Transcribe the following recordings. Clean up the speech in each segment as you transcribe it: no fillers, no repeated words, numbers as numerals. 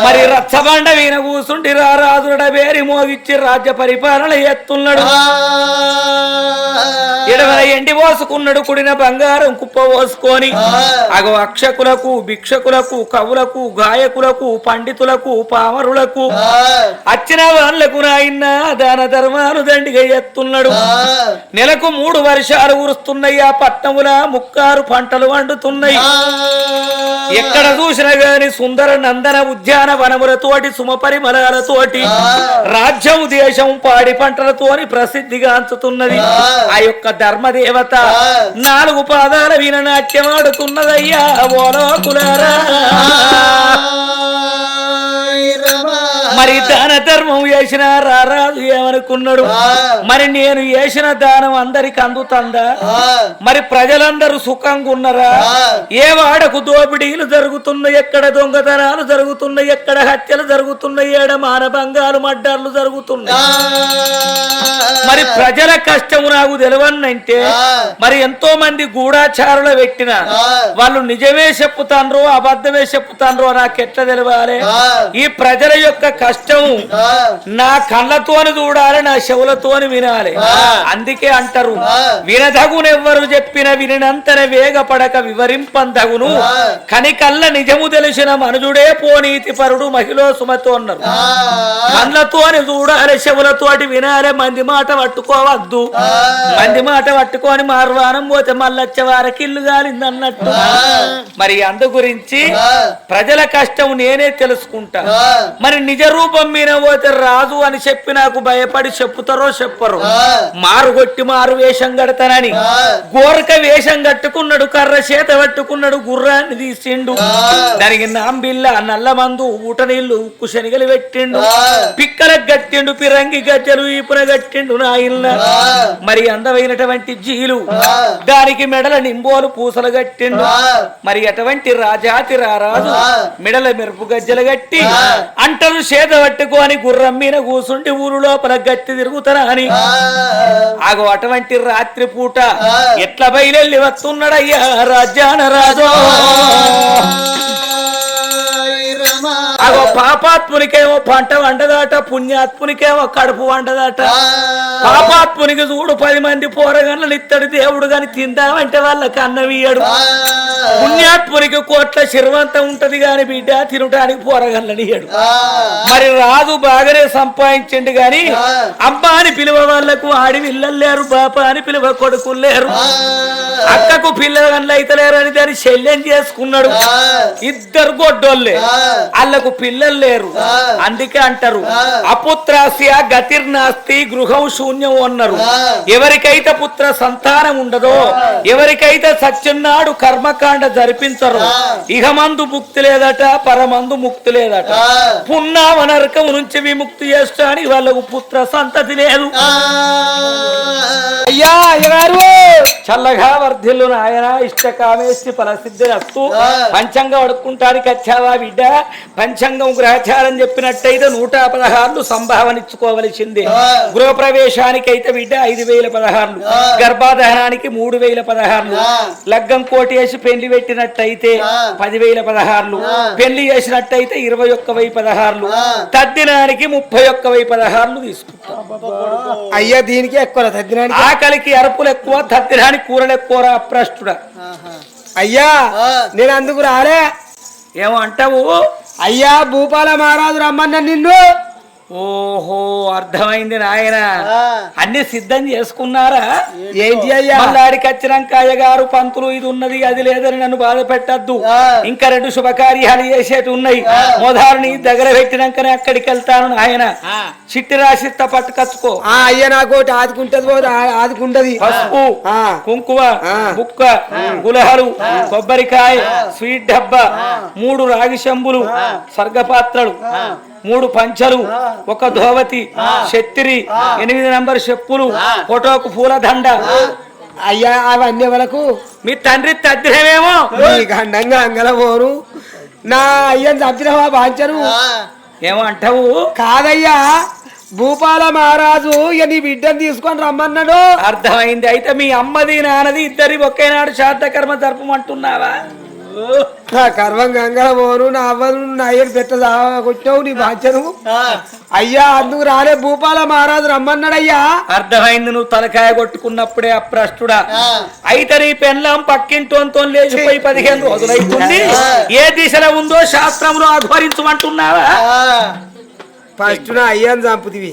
మరి రచ్చబండ వీణ కూసుండి రారాజుడ వేరి మోగిచ్చి రాజ్య పరిపాలన ఎత్తున్నాడు. ఎడవల ఎండి పోసుకున్నాడు కుడిన బంగారం కుప్ప పోసుకొని అగో అక్షకులకు భిక్షకులకు కవులకు గాయకులకు పండితులకు పామరులకు అచ్చిన వాళ్ళకు నాయన్న దాన ధర్మాలు దండిగా ఎత్తున్నాడు. నెలకు 3 వర్షాలు కురుస్తున్నాయి. ఆ పట్టణముల 36 పంటలు వండుతున్నాయి. ఎక్కడ చూసినా గాని సుందర నందన ఉద్యాన వనములతోటి సుమపరిమళాలతోటి రాజ్యం దేశం పాడి పంటలతోని ప్రసిద్ధిగాంచుతున్నది. ఆ యొక్క ధర్మదేవత 4 పాదాల వీణ నాట్యమాడుతున్నదయ్యా ఓలోకులారా. మరి దాన ధర్మం చేసిన రారాజు ఏమనుకున్నాడు? మరి నేను చేసిన దానం అందరికి అందుతుందా? మరి ప్రజలందరూ సుఖంగా ఉన్నారా? ఏ వాడకు దోపిడీలు జరుగుతున్నాయి, ఎక్కడ దొంగతనాలు జరుగుతున్నాయి, ఎక్కడ హత్యలు జరుగుతున్నాయి, ఏడ మానభంగాలు మడ్డర్లు జరుగుతున్నాయి. మరి ప్రజల కష్టము నాకు తెలియనంటే మరి ఎంతో మంది గూఢాచారులు పెట్టిన వాళ్ళు నిజమే చెప్పుతాండ్రో అబద్ధమే చెప్పుతాండ్రో నాకెట్లా తెలియాలి? ఈ ప్రజల యొక్క కష్టం నా కళ్ళతోని చూడాలి, నా చెవులతోని వినాలి. అందుకే అంటారు వినదగునెవ్వరు చెప్పిన వినంతనే వేగపడక వివరింపందగును కనికల్ల నిజము తెలిసిన మనుజుడే పోనీతి పరుడు మహిళ సుమతో అన్నారు. కళ్ళతోని చూడాలి, చెవులతోటి వినాలి, మంది మాట పట్టుకోవద్దు. మంది మాట పట్టుకొని మార్వానం పోతే మళ్ళొచ్చే వారికి ఇల్లు కాలింది అన్నట్టు. మరి అందు గురించి ప్రజల కష్టం నేనే తెలుసుకుంటా. మరి నిజ రూపం మీద పోతే రాజు అని చెప్పి నాకు భయపడి చెప్పుతారో చెప్పరు. మారుగొట్టి మారు వేషం కడతానని గోరక వేషం కట్టుకున్నాడు, కర్ర చేత పట్టుకున్నాడు, గుర్రాన్ని తీసిండు, దానికి నాంబిల్ల నల్ల మందు ఊట నీళ్లు ఉక్కు శనిగలు పెట్టిండు, పిక్కలకు గట్టిండు, పిరంగి గజ్జలు ఈపున గట్టిండు నా ఇల్ల. మరి అందమైనటువంటి జీలు దానికి మెడల నింబోలు పూసలు కట్టిండు. మరి అటువంటి రాజాతి రారాజు మెడల మెరుపు గజ్జలు గట్టి అంటలు చేత పట్టుకొని గుర్రం మీద కూసుండి ఊరు లోపల గట్టి తిరుగుతారా అని ఆగో అటువంటి రాత్రి పూట ఎట్లా బయలెళ్ళి వస్తున్నాడయ్యా రాజ్యాన రాజు. అగో పాపాత్మునికేమో పంట వండదాట, పుణ్యాత్మునికేమో కడుపు వండదాట. పాపాత్మునికి చూడు 10 మంది పోరగన్లను ఇత్తడు దేవుడు గాని తిందామంటే వాళ్ళకి అన్నమియ్యడు. పుణ్యాత్మునికి కోట్ల శిరవంతం ఉంటది గాని బిడ్డ తినటానికి పోరగన్లని ఇయ్యడు. మరి రాజు బాగానే సంపాదించండి గాని అమ్మ అని పిలువ వాళ్ళకు ఆడి పిల్లలు లేరు, బాప అని పిలువ కొడుకులు లేరు, అక్కకు పిల్లగన్లు అయితే లేరని దాన్ని శల్యం చేసుకున్నాడు. 2 గొడ్డోళ్ళే వాళ్ళకు పిల్లలు లేరు. అందుకే అంటారు అపుత్రాస్య గతిర్నాస్తి గృహం శూన్యం అన్నారు. ఎవరికైతే పుత్ర సంతానం ఉండదో, ఎవరికైతే సత్యన్నాడు కర్మకాండ జరిపించరు, ఇహమందు ముక్తి లేదట, పరమందు ముక్తి లేదట. పున్నామ నరకం నుంచి విముక్తి చేస్తానికి వాళ్ళకు పుత్ర సంతతి లేదు. అయ్యా అయ్యగారు చల్లగా వర్ధిల్లు నాయన, ఇష్టకామేష్టి ఫలసిద్ధి అస్తు. పంచంగం అడుక్కుంటానికి వచ్చావా బిడ్డ? పంచంగం గ్రహచారం చెప్పినట్టయితే 116 సంభావనిచ్చుకోవలసిందే. గృహప్రవేశానికి అయితే బిడ్డ 5016, గర్భాధానానికి 3016, లగ్గం కోటేసి పెళ్లి పెట్టినట్టయితే 10,016, పెళ్లి చేసినట్టయితే 21,016, తద్దినానికి 31,016 తీసుకుంటాం. అయ్యా దీనికి ఎక్కువ తద్దినానికి ఆకలికి అరుపులు ఎక్కువ, తద్దినానికి కూరలు ఎక్కువ. అప్రస్తుడా అయ్యా నేను అందుకు రాలే. ఏమో అంటావు? అయ్యా భూపాల మహారాజు రమ్మన్న నిన్ను. ఓహో అర్థమైంది నాయన. అన్ని సిద్ధం చేసుకున్నారా? ఏంటి అయ్యా? మళ్ళాడికి వచ్చినాక అయ్యగారు పంతులు ఇది ఉన్నది అది లేదని నన్ను బాధ పెట్టద్దు, ఇంకా 2 శుభకార్యాలు చేసేటి ఉన్నాయి, మొదలని దగ్గర పెట్టినాకనే అక్కడికి వెళ్తాను నాయన. చిట్టి రాసిస్తా పట్టుకచ్చుకో. అయ్యా నాకు ఆదుకుంటది ఆదుకుంటది. పసుపు, కుంకుమ, బుక్క, గులహలు, కొబ్బరికాయ, స్వీట్ డబ్బా, 3 రాగి శంబులు, సర్గపాత్రలు, 3 పంచలు, 1 ధోవతి, శత్రి, 8 నంబర్ చెప్పులు, ఫోటోకు పూల దండ. అయ్యా అవన్నీ వరకు మీ తండ్రి తద్దిరమేమో గండంగా అంగలబోరు. నా అయ్యని తద్దిరమా బాంచరు. ఏమో అంటావు? కాదయ్యా భూపాల మహారాజు ఇక నీ బిడ్డను తీసుకొని రమ్మన్నాడు. అర్థమైంది. అయితే మీ అమ్మది నాన్నది ఇద్దరి ఒకేనాడు శ్రాద్ధ కర్మ జరపమంటున్నావా? నా గర్వం గంగల పోను నా అవ్వను నా అయ్యను పెట్ట కొట్టావు నీ బాధ్యను అయ్యా అందుకు రాలే భూపాల మహారాజు రమ్మన్నాడయ్యా. అర్థమైంది నువ్వు తలకాయ కొట్టుకున్నప్పుడే అప్రష్టుడా. అయితే నీ పెళ్ళం పక్కింటోంతో లేచిపోయి 15 రోజులైతుంది. ఏ దిశలో ఉందో శాస్త్రంలో ఆధ్వర్యించమంటున్నావా? ఫస్ట్ నా అయ్యాన్ని చంపుతివి,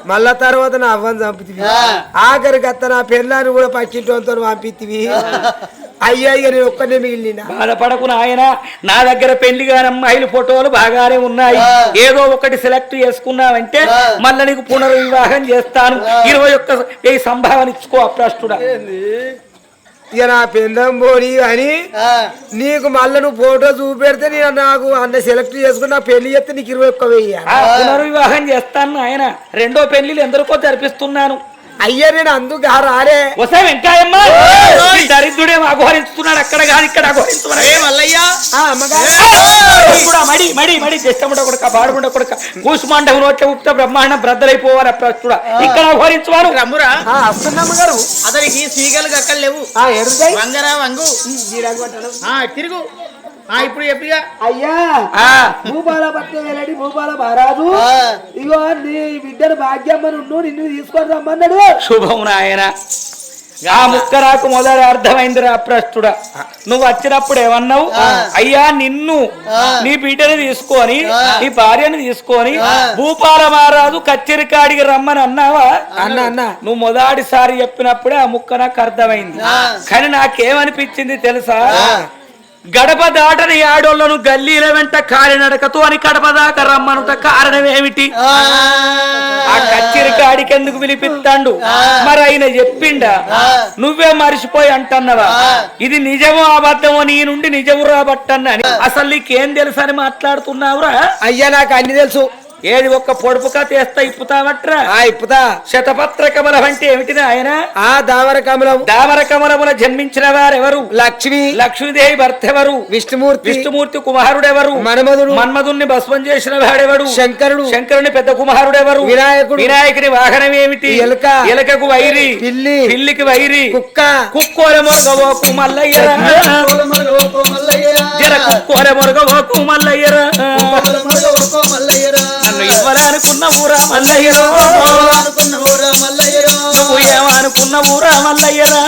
మళ్ళా తర్వాత నా అవ్వని చంపుతివి, ఆఖరికి అత్త నా పెళ్ళాన్ని కూడా పక్కింటోంతో పంపితివి. అయ్యా ఇక నేను ఒక్కనే మిగిలిన. బాధపడకు నాయన, నా దగ్గర పెళ్లి కాని అమ్మాయిల ఫోటోలు బాగానే ఉన్నాయి. ఏదో ఒకటి సెలెక్ట్ చేసుకున్నావంటే మళ్ళీ నీకు పునర్వివాహం చేస్తాను. 21,000 సంభావన ఇచ్చుకో అప్రష్టుడా. ఇక నా పెళ్ళం పోని అని నీకు మళ్ళీ నువ్వు ఫోటో చూపెడితే నేను నాకు అన్న సెలెక్ట్ చేసుకుని నా పెళ్లి చేస్తే నీకు 21,000 పునర్వివాహం చేస్తాను ఆయన. రెండో పెళ్లిలు ఎందరికో జరిపిస్తున్నాను. అయ్యా నేను అందుకు రాలే. వస్తే వెంకాయమ్మ దరిద్రుడే అఘోరిస్తున్నాడు. అక్కడ కాదు ఇక్కడ అఘోరిస్తున్నాడు. మడి మడి మడి చేష్టముండ కొడుక బాడుముండ కొడుక కూసుమండవు నోట్ల ఉప్త బ్రహ్మాండం బ్రద్దలైపోవాలి అప్రస్తుడా. ఇక్కడ అఘోరించువారు రమ్మురా వస్తున్నమ్మ గారు. అతనికి సీగలు గక్కలు లేవు. వంగరా వంగు తిరుగు. ఇప్పుడు చెప్పిగా అయ్యా భూపాల పట్నం వెళ్ళండి. భూపాల మహారాజు ఇగో నీ బిడ్డను భాగ్యమ్మను నిన్ను తీసుకొని రమ్మన్నాడు. శుభం నాయన. ఆ ముక్క నాకు మొదటి అర్థమైందిరా అప్రస్తుడా. నువ్వు వచ్చినప్పుడు ఏమన్నావు? అయ్యా నిన్ను నీ బిడ్డని తీసుకొని నీ భార్యని తీసుకొని భూపాల మహారాజు కచ్చెరికాడికి రమ్మని అన్నావా? అన్నా నువ్వు మొదటిసారి చెప్పినప్పుడే ఆ ముక్క నాకు అర్థమైంది. కానీ నాకేమనిపించింది తెలుసా? గడప దాటని ఆడోళ్లను గల్లీల వెంట కాలినడకతో అని గడప దాకా రమ్మనుట కారణం ఏమిటి? ఆ కచ్చిరికాడికి ఎందుకు పిలిపిస్తాడు? మరి ఆయన చెప్పిండా? నువ్వే మరిచిపోయి అంటున్నావా? ఇది నిజమో అబద్ధమో నీ నుండి నిజము రాబట్టని అసలు నీకేం తెలుసు అని మాట్లాడుతున్నావురా? అయ్యా నాకు అన్ని తెలుసు. ఏది ఒక్క పొడుపుగా తెస్తా ఇప్పుతావట్రా? ఇప్పుతా. శతపత్ర కమలం అంటే ఏమిటి ఆయన? దామర కమలం. దామర కమలమున జన్మించిన వారెవరు? లక్ష్మి. లక్ష్మీదేవి భర్త ఎవరు? విష్ణుమూర్తి. విష్ణుమూర్తి కుమారుడెవరు? మన్మధుడు. మన్మధుణ్ణి భస్మం చేసిన వాడెవడు? శంకరుడు. శంకరుని పెద్ద కుమారుడెవరు? వినాయకుడు. వినాయకుని వాహనం ఏమిటి? ఎలుక. ఎలుకకు వైరి. పిల్లి. పిల్లికి వైరి. కుక్క. కుక్కోర మొరగవోకు మల్లయ్యరా. జర కుక్కోర మొరగవోకు మల్లయ్యరా. నన్ను ఇవ్వాలనుకున్న ఊరా మల్లయ్యరో. నువ్వు ఏమనుకున్న ఊరా మల్లయ్యరా.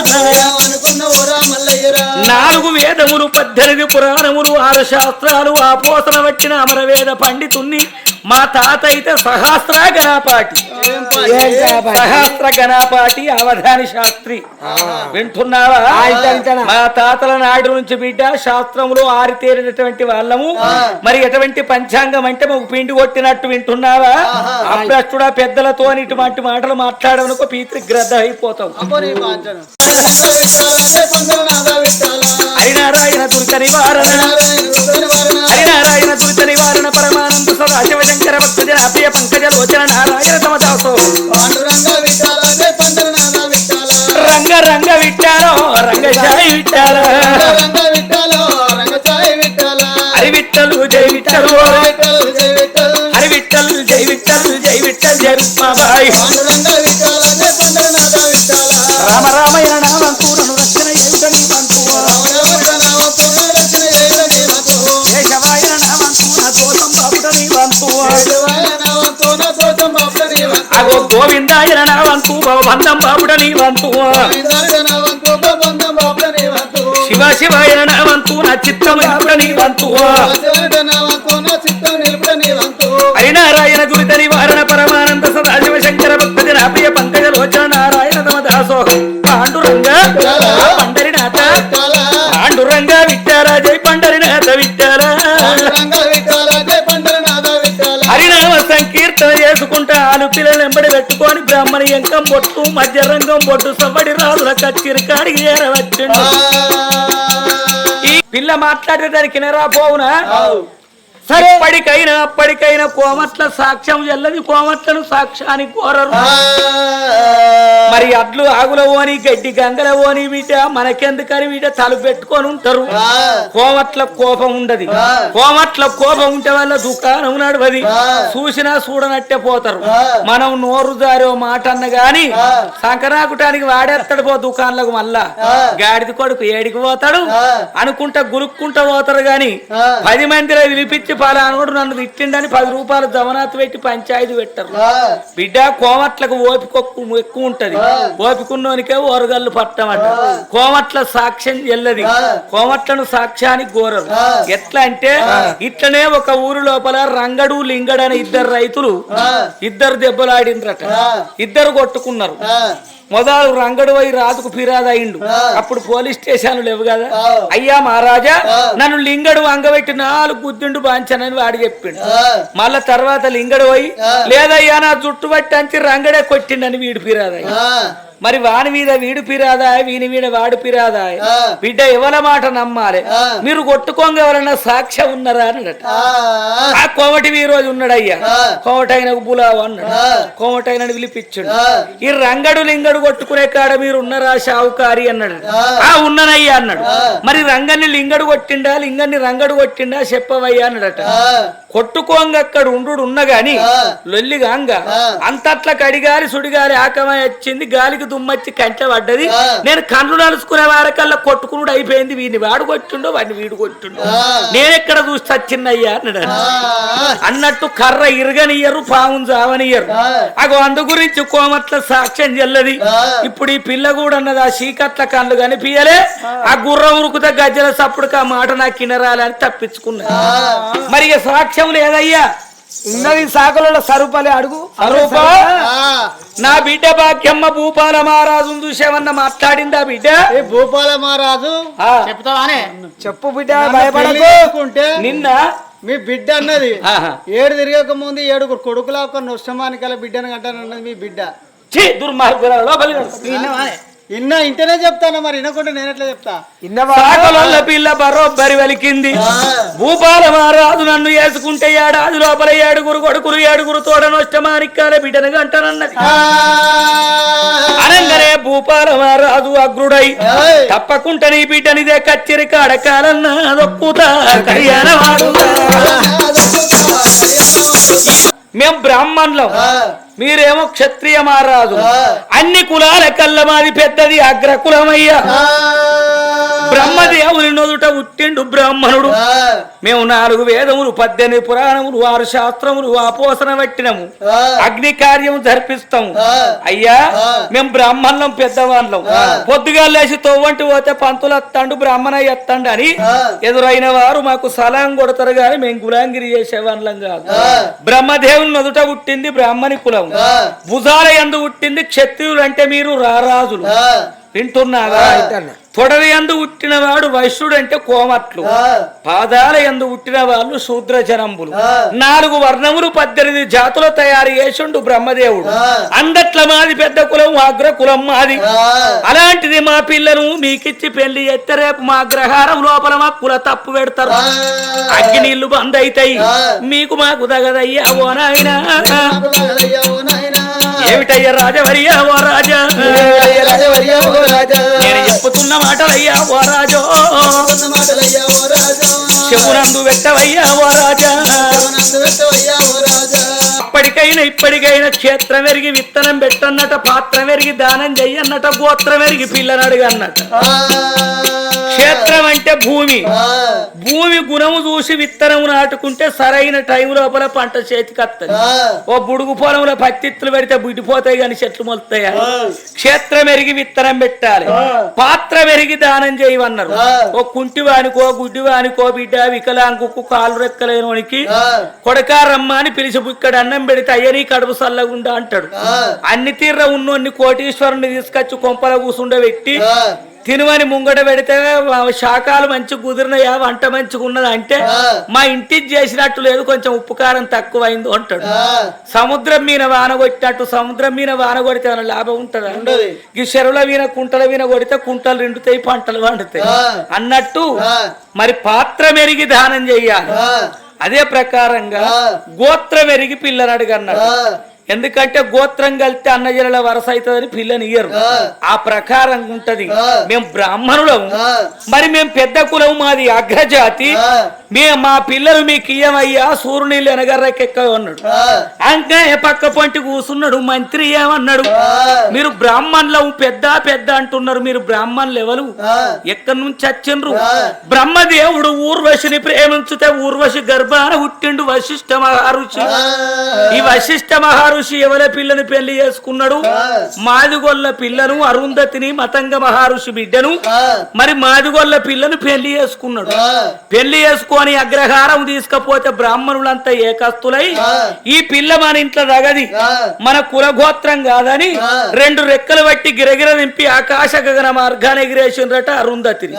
4 వేదములు 18 పురాణములు 6 శాస్త్రాలు ఆ పోసన పట్టిన అమరవేద పండితుణ్ణి మా తాత అయితే సహస్ర గణపాటి. సహస్ర గణపాటి అవధాని శాస్త్రి. వింటున్నావా? మా తాతల నాడు నుంచి బిడ్డ శాస్త్రములు ఆరితేరినటువంటి వాళ్ళము. మరి ఎటువంటి పంచాంగం అంటే మాకు పిండి కొట్టినట్టు వింటున్నావా? అప్రస్తుడా పెద్దలతో ఇటువంటి మాటలు మాట్లాడవనుకో పీతృగ్రద్ద అయిపోతాం. హరినారాయణ దుర్గ నివారణ. హరినారాయణ దుర్గ నివారణ పరమానంద సదా శివశంకర భక్త జన ప్రియ పంకజ లోచన నారాయణ తమ దాసో. రంగ రంగ విట్టారో రంగశాయి విట్టారా. హరి విట్టలు జై విట్టలు. హరి విట్టలు జై విట్టలు జై విట్టలు జై రుక్మాబాయి. రామ రామయ్య నామంతూరను రక్షణ ఏమిటని పంతువా. కేశవాయ నామంతూన దోషం బాబుడని పంతువా. అగో గోవిందాయ నామంతూ బంధం బాబుడని పంతువా. శివ శివాయ నామంతూ నా చిత్తం బాబుడని పంతువా. హరినారాయణ దురిత నివారణ పరమానంద సదాశివ శంకర భక్త జన ప్రియ పంకజ లోచన నారాయణ తమ దాసోహం. పాండురంగ పండరినాథ. పాండురంగ విట్టారా జై పండరినాథ విట్టారా. హరినామ సంకీర్తన చేసుకుంటా ఆలు పిల్లలు వెంబడి పెట్టుకొని బ్రాహ్మణి ఎంకం బొట్టు మధ్య రంగం బొట్టు సవ్వడి రాజుల కచ్చిరికాడికి చేరవచ్చిండు. ఈ పిల్ల మాట్లాడేదానికి నెరాపోవునా? సరే అప్పటికైనా కోమట్ల సాక్ష్యం ఎల్లది. కోమట్లను సాక్ష్యానికి కోరరు. మరి అడ్లు ఆగుల ఓని గడ్డి గంగల ఓని బిడ్డ మనకెందుకని బిడ్డ తలు పెట్టుకొని ఉంటారు కోమట్ల కోపం ఉండదు కోమట్ల కోపం ఉంటే వాళ్ళ దుకాణం నడవది చూసినా చూడనట్టే పోతారు మనం నోరు జారో మాట అన్న గాని సంకరాకుటానికి వాడేస్తాడు పో దుకాణాలకు మళ్ళా గాడిది కొడుకు ఏడికి పోతాడు అనుకుంటా గురుక్కుంటా పోతారు గాని 10 మందిలో విలిపించి పలానోడు నన్ను తిట్టిండని 10 రూపాయలు జమనాథ్ పెట్టి పంచాయతీ పెట్టరు బిడ్డ కోమట్లకు ఓపిక ఎక్కువ ఉంటది ఓపికన్నోనికే ఓరగల్లు పట్టమట కోమట్ల సాక్ష్యం ఎల్లది కోమట్లను సాక్ష్యానికి కోరరు ఎట్లా అంటే ఇట్లనే ఒక ఊరు లోపల రంగడు లింగడు అనే 2 రైతులు ఇద్దరు దెబ్బలాడిండ్రట ఇద్దరు కొట్టుకున్నారు మొదలు రంగడు పోయి రాజుకు ఫిర్యాదు అయిండు అప్పుడు పోలీస్ స్టేషన్లు లేవు కదా అయ్యా మహారాజా నన్ను లింగడు వంగబెట్టి 4 గుద్దిండు బాంచనని వాడు చెప్పిండు మళ్ళా తర్వాత లింగడు పోయి లేదయ్యా నా జుట్టు పట్టి అంచి రంగడే కొట్టిండని వీడు ఫిర్యాదు అయ్యి మరి వాని మీద వీడు పిరాదాయ వీని మీద వాడు పిరాదాయ బిడ్డ ఎవరి మాట నమ్మాలి మీరు కొట్టుకోంగ ఎవరన్నా సాక్ష్యం ఉన్నారా అన్నట ఆ కోమటి ఈ రోజు ఉన్నాడయ్యా కోమటైన బులావు అన్నాడు కోమటైన పిలిపించాడు ఈ రంగడు లింగడు కొట్టుకునే కాడ మీరు ఉన్నారా షావుకారి అన్నాడు ఆ ఉన్ననయ్యా అన్నాడు మరి రంగన్ని లింగడు కొట్టిండా లింగన్ని రంగడు కొట్టిండా చెప్పవయ్యా అన్నాడట కొట్టుకోంగ అక్కడ ఉండు ఉన్నగాని లొల్లిగాంగ అంతట్ల కడిగాలి సుడిగాలి ఆకమై వచ్చింది గాలికి దుమ్మచ్చి కంట పడ్డది నేను కళ్ళు నలుసుకునే వారకల్లా కొట్టుకున్నాడు అయిపోయింది వీడిని వాడు కొట్టిండో వాడిని వీడు కొట్టిండో నేనెక్కడ చూసి చచ్చిన్నయ్యా అన్నాడు అన్నట్టు కర్ర ఇరగనియ్యరు పావును జావనియ్యరు అగో అందు గురించి కోమట్ల సాక్ష్యం చెల్లది ఇప్పుడు ఈ పిల్ల కూడా అన్నది ఆ చీకట్ల కళ్ళు కనిపించలే ఆ గుర్రం ఉరుకుత గజ్జల సప్పుడుకి ఆ మాట నాకు కినరాలని తప్పించుకున్నా మరి సాక్ష్యం లేదయ్యా ఉన్నది సాకులలో సరూపాలే అడుగు సరూపా నా బిడ్డ భాగ్యమ్మ భూపాల మహారాజు చూసేవన్న మాట్లాడిందా బిడ్డ భూపాల మహారాజు చెప్తావానే చెప్పు బిడ్డ భయపడకుంటే నిన్న మీ బిడ్డ అన్నది 7 తిరగక ముందు 7 కొడుకుల ఒక నొష్టమానికల బిడ్డను కంటానన్నది మీ బిడ్డ దుర్మార్గులలో ఇంటనే చెప్తాను మరి వినకుండా నేను ఎట్లా చెప్తా పిల్ల బరోబ్బరి వలికింది భూపాల మహారాజు నన్ను వేసుకుంటే 7 ఏడాది లోపల 7 కొడుకులు 7 తోడ నష్టమానికాల బిడ్డను గంటనన్నది అనగానే భూపాల మహారాజు అగ్రుడై తప్పకుండా నీ బిడ్డనిదే కచ్చిరి కాడకాలన్నా దొక్కుతా కళ్యాణవాడు మేము బ్రాహ్మణులం మీరేమో క్షత్రియ మహారాజు అన్ని కులాల కల్ల మాది పెద్దది అగ్రకులమయ్యా బ్రహ్మదేవుని నొదుట ఉట్టిండు బ్రాహ్మణుడు మేము 4 వేదములు 18 పురాణములు 6 శాస్త్రములు ఆపోసన పెట్టినము అగ్ని కార్యము జరిపిస్తాము అయ్యా మేము బ్రాహ్మణులం పెద్దవాళ్ళం పొద్దుగా లేచి తోవంటి పోతే పంతులు ఎత్తాండు బ్రాహ్మణ ఎత్తండు అని ఎదురైన వారు మాకు సలాం కొడతారు గాని మేము గులాంగిరి చేసేవాళ్ళం కాదు బ్రహ్మదేవుని నొదుట ఉట్టింది బ్రాహ్మణి కులం భుజాల యందు ఉట్టింది క్షత్రియులు అంటే మీరు రారాజులు వింటున్నారా తొడవి యందు ఉట్టిన వాడు వైశ్యుడు అంటే కోమట్లు పాదాల యందు ఉట్టిన వాళ్ళు శూద్ర జనంబులు 4 వర్ణములు 18 జాతుల తయారు చేసిండు బ్రహ్మదేవుడు అందట్ల మాది పెద్ద కులం అగ్ర కులం మాది అలాంటిది మా పిల్లను మీకిచ్చి పెళ్లి ఎత్తే రేపు మా అగ్రహారం లోపల మా కుల తప్పు పెడతారు అగ్గి నీళ్లు బంద్ అవుతాయి మీకు మాకు తగదయ్యా ఓ నాయనా ఏమిటయ్యా రాజవర్యా ఓ రాజా నేను చెప్పుతున్న మాటలయ్యా ఓ రాజో చెవునందు పెట్టవయ్యా ఓ రాజా అప్పటికైనా ఇప్పటికైనా క్షేత్రం వెరిగి విత్తనం పెట్టన్నట పాత్రం వెరిగి దానం చెయ్యన్నట గోత్రం వెరిగి పిల్లని అడుగన్నట క్షేత్రం అంటే భూమి భూమి గుణము చూసి విత్తనము నాటుకుంటే సరైన టైం లోపల పంట చేతికి వస్తుంది ఓ బుడుగు పొలంలో పత్తిత్తులు పెడితే బుడిపోతాయి కానీ చెట్లు మొలుతాయి క్షేత్రం ఎరిగి విత్తనం పెట్టాలి పాత్ర వెరిగి దానం చేయమన్నారు ఓ కుంటివానికో గుడ్డివానికో బిడ్డ వికలాంగుకు కాలు రెక్కలేనోనికి కొడకారమ్మ అని పిలిచి ఇక్కడ అన్నం పెడితే అయ్యని కడుపు సల్లగుండా అంటాడు అన్ని తీర్ర ఉన్నోన్ని కోటీశ్వరుని తీసుకొచ్చి కొంపల కూసుండబెట్టి తినుమని ముంగట పెడితే శాఖలు మంచి కుదిరినయా వంట మంచిగా ఉన్నది అంటే మా ఇంటికి చేసినట్టు లేదు కొంచెం ఉప్పు కారం తక్కువైంది అంటాడు సముద్రం మీద వాన కొట్టినట్టు సముద్రం మీద వాన కొడితే ఏమైనా లాభం ఉంటుందా ఈ చెరువుల మీద కుంటల మీద కొడితే కుంటలు నిండుతాయి పంటలు పండుతాయి అన్నట్టు మరి పాత్ర మెరిగి దానం చెయ్యాలి అదే ప్రకారంగా గోత్రం ఎరిగి పిల్లని అడుగన్నాడు ఎందుకంటే గోత్రం కలిస్తే అన్నజనుల వరస అవుతుందని పిల్లని ఇయ్యరు ఆ ప్రకారం ఉంటది మేము బ్రాహ్మణులం మరి మేము పెద్ద కులం మాది అగ్రజాతి మా పిల్లలు మీకు ఇయ్యమయ్యా సూర్యునీళ్ళు ఎనగర్రెక్క అన్నాడు అంకా పక్క పొంటి కూసున్నాడు మంత్రి ఏమన్నాడు మీరు బ్రాహ్మణులు పెద్ద పెద్ద అంటున్నారు మీరు బ్రాహ్మణులు ఎవరు ఎక్కడి నుంచి వచ్చిండ్రు బ్రహ్మదేవుడు ఊర్వశిని ప్రేమించితే ఊర్వశి గర్భాన పుట్టిండు వశిష్ఠ మహర్షి ఈ వశిష్ఠ మహర్షి ఎవరి పిల్లని పెళ్లి చేసుకున్నాడు మాదిగొల్ల పిల్లను అరుంధతిని మతంగ మహర్షి బిడ్డను మరి మాదిగొల్ల పిల్లను పెళ్లి చేసుకున్నాడు పెళ్లి చేసుకొని అగ్రహారం తీసుకపోతే బ్రాహ్మణులంతా ఏకస్తులై ఈ పిల్ల మన ఇంట్లో రగది మన కులగోత్రం కాదని రెండు రెక్కలు బట్టి గిరగిర నింపి ఆకాశ గగన మార్గాన్ని ఎగిరేసిండ్రట అరుంధతిని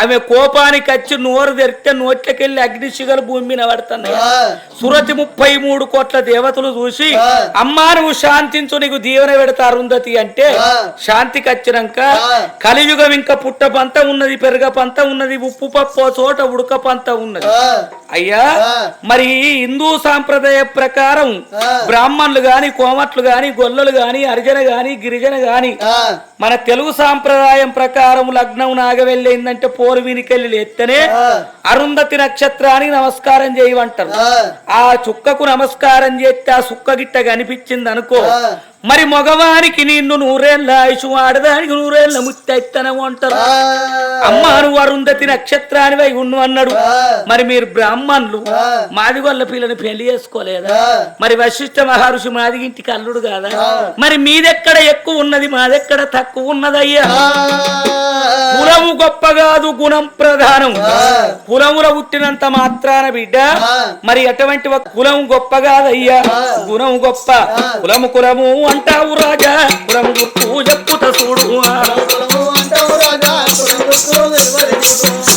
ఆమె కోపానికి వచ్చి నోరు తెరిస్తే నోట్లకెళ్ళి అగ్నిశిగలు భూమి మీద పడుతున్నాయి సురతి 33 కోట్ల దేవతలు చూసి అమ్మా నువ్వు శాంతించు నీకు దీవెన పెడతా అరుంధతి అంటే శాంతికి వచ్చినాక కలియుగం ఇంకా పుట్ట పంత ఉన్నది పెరగ పంత ఉన్నది ఉప్పు పప్పు చోట ఉడక పంత ఉన్నది అయ్యా మరి హిందూ సాంప్రదాయ ప్రకారం బ్రాహ్మణులు గాని కోమట్లు గాని గొల్లలు గాని హరిజన గాని గిరిజన గాని మన తెలుగు సాంప్రదాయం ప్రకారం లగ్నం నాగవెళ్ళిందంటే పోరు వినికెళ్ళి ఎత్తనే అరుంధతి నక్షత్రానికి నమస్కారం చేయమంటారు ఆ చుక్కకు నమస్కారం చేస్తే ఆ సుక్క గిట్ట కనిపించింది అనుకో మరి మగవానికి నిన్ను 100 ఏళ్ళ ఆయుషు ఆడదానికి 100 ఏళ్ళ ముత్తెత్తనం అంటారు అమ్మా నువ్వు అరుంధతి నక్షత్రానివై ఉండు అన్నాడు మరి మీరు బ్రాహ్మణులు మాదిగొల్ల పిల్లని పెళ్లి చేసుకోలేదా మరి వశిష్ఠ మహర్షి మాదిగింటికి అల్లుడు కాదా మరి మీదెక్కడ ఎక్కువ ఉన్నది మాదెక్కడ తక్కువ ఉన్నదయ్యా కులము గొప్ప కాదు గుణం ప్రధానం కులముల పుట్టినంత మాత్రాన బిడ్డ మరి అటువంటి కులం గొప్ప కాదయ్యా గుణం గొప్ప కులము కులము అంటావు రాజా కులము గుర్తు చెప్పుత చూడు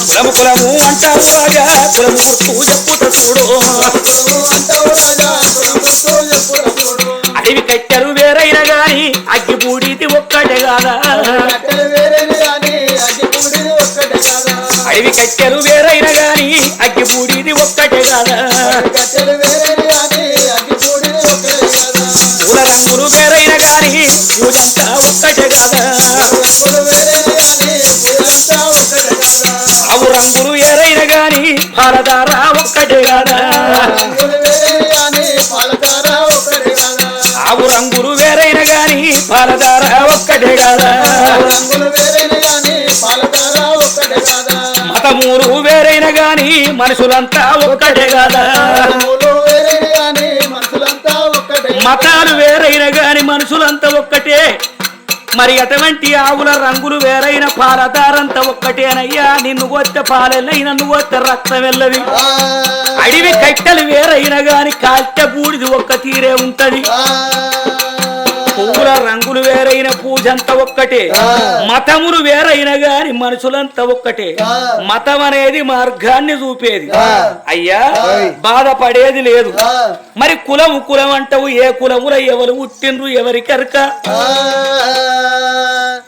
కులము కులము అంటావు రాజా కులము గుర్తు చెప్పుత చూడు అడవి కట్టెలు వేరైన గాని అగ్గి బూడిది ఒక్కటే కాదా అడవి కట్టెలు వేరైన గాని అగ్గి బూడిది ఒక్కటే కాదా పూల రంగులు వేరైన గాని పూజంతా ఒక్కటే కాదా ఆవు రంగులు వేరైన గాని పాలధార ఒక్కటే కాదా ఆవు రంగులు వేరైన గాని పాలధార ఒక్కటే కాదా మతమూరు వేరైన గాని మనుషులంతా ఒక్కటే కాదా మతాలు వేరైన గాని మనుషులంతా ఒక్కటే మరి అటువంటి ఆవుల రంగులు వేరైన పాలదారంతా ఒక్కటేనయ్యా నిన్ను కొత్త పాలెల్లయి నన్ను కొత్త రక్తం వెళ్ళది అడవి కట్టెలు వేరైన గాని కాల్చె బూడిది ఒక్క తీరే ఉంటది పువ్వుల రంగులు వేరైన పూజంతా ఒక్కటే మతములు వేరైన గాని మనుషులంతా ఒక్కటే మతం అనేది మార్గాన్ని చూపేది అయ్యా బాధపడేది లేదు మరి కులము కులం అంటావు ఏ కులముల ఎవరు పుట్టిండ్రు ఎవరికెరక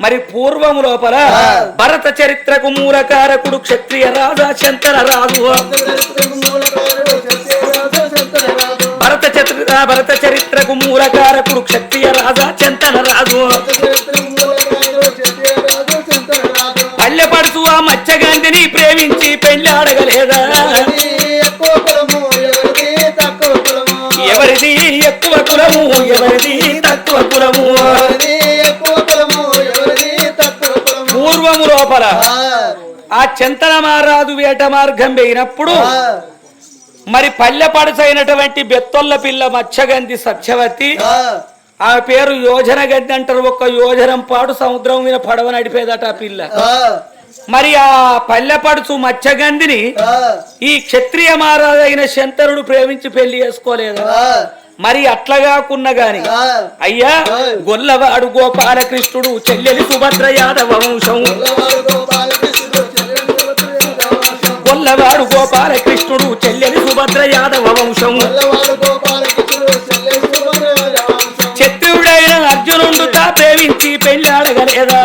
మరి పూర్వము లోపల భరత చరిత్రకు మూలకారకుడు క్షత్రియ రాజా శంకర రాజు భరత చరిత్రకు మూలకారకుడు క్షత్రియ రాజా చంతన రాజు పల్లెపడుతూ ఆ మత్స్యగంధిని ప్రేమించి పెళ్లి ఆడగలేదా ఎవరిది ఎక్కువ కులము ఎవరిది తక్కువ కులము పూర్వము లోపల ఆ చంతన మహారాజు వేట మార్గం పోయినప్పుడు మరి పల్లెపడుసైనటువంటి బెత్తొల్ల పిల్ల మత్స్యగంధి సత్యవతి ఆ పేరు యోజన గద్ది అంటారు ఒక్క యోజనం పాటు సముద్రం మీద పడవ నడిపేదట ఆ పిల్ల మరి ఆ పల్లెపడుచు మత్స్యగంధిని ఈ క్షత్రియ మహారాజు అయిన శంతనుడు ప్రేమించి పెళ్లి చేసుకోలేదు మరి అట్లగాకున్న గాని అయ్యా గొల్లవాడు గోపాలకృష్ణుడు చెల్లెలి సుభద్ర యాదవ వంశం గొల్లవాడు గోపాలకృష్ణుడు చెల్లెలి సుభద్ర యాదవ వంశం శత్రుడైన అర్జునుడు తా ప్రేమించి పెళ్లి ఆడగలేదా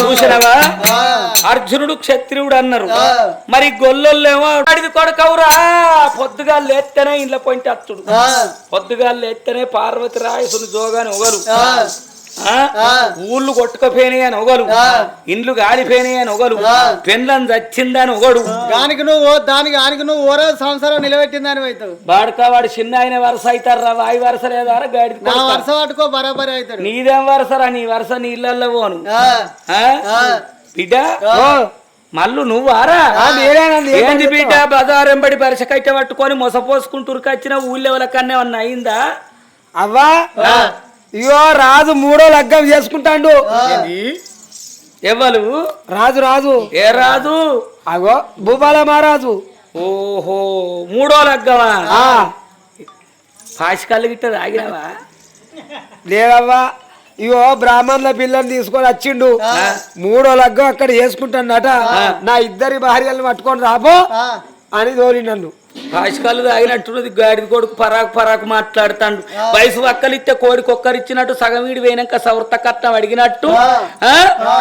చూసినవా అర్జునుడు క్షత్రియుడు అన్నారు మరి గొల్లొల్లేమో అడిగి కొడుకవురా పొద్దుగా లేస్తేనే ఇంట్లో పొంటి అచ్చుడు పొద్దుగా లేస్తేనే పార్వతి రాయసుని జోగాని ఒకరు ఊళ్ళు కొట్టుకపోయినాయి అని ఒకరు ఇండ్లు గాలిపోయినాయి అని ఒకరు పెండ్లని చచ్చిందని ఒకడు దానికి నువ్వు ఓరో సంవత్సరం నిలబెట్టిందని అవుతావు వాడుకా వాడు చిన్న ఆయన వరుస అవుతారా వాయి వరుస లేదా గాడి వరుస పట్టుకో బరాబరి అవుతాడు నీదేం వరుసరా నీ వరుస నీ ఇళ్ళల్లో పోను బిడ్డ మల్లు నువ్వారా ఏంది బిడ్డ బజారెంబడి పరిస కట్ట పట్టుకొని మొసపోసుకుంటూరుకు వచ్చిన ఊళ్ళెవల కన్నా అన్న అయిందా అవ్వా ఇగో రాజు 3వ లగ్గం చేసుకుంటాండు ఎవరు రాజు ఏ రాజు అగో భూపాల మహారాజు ఓహో 3వ లగ్గమా పాసికల్లు గిట్ట తాగినావా లేదవ్వా ఇగో బ్రాహ్మణుల పిల్లని తీసుకొని వచ్చిండు 3వ లగ్గం అక్కడ చేసుకుంటాడట నా ఇద్దరి భార్యలను పట్టుకొని రాబో అని తోలి నన్ను పాసికల్లు తాగినట్టున్నది గాడిది కొడుకు పరాకు మాట్లాడుతాడు వయసు ఒక్కలిస్తే కోడికి ఒక్కరిచ్చినట్టు సగం వీడి పోయినాక సవృత కట్నం అడిగినట్టు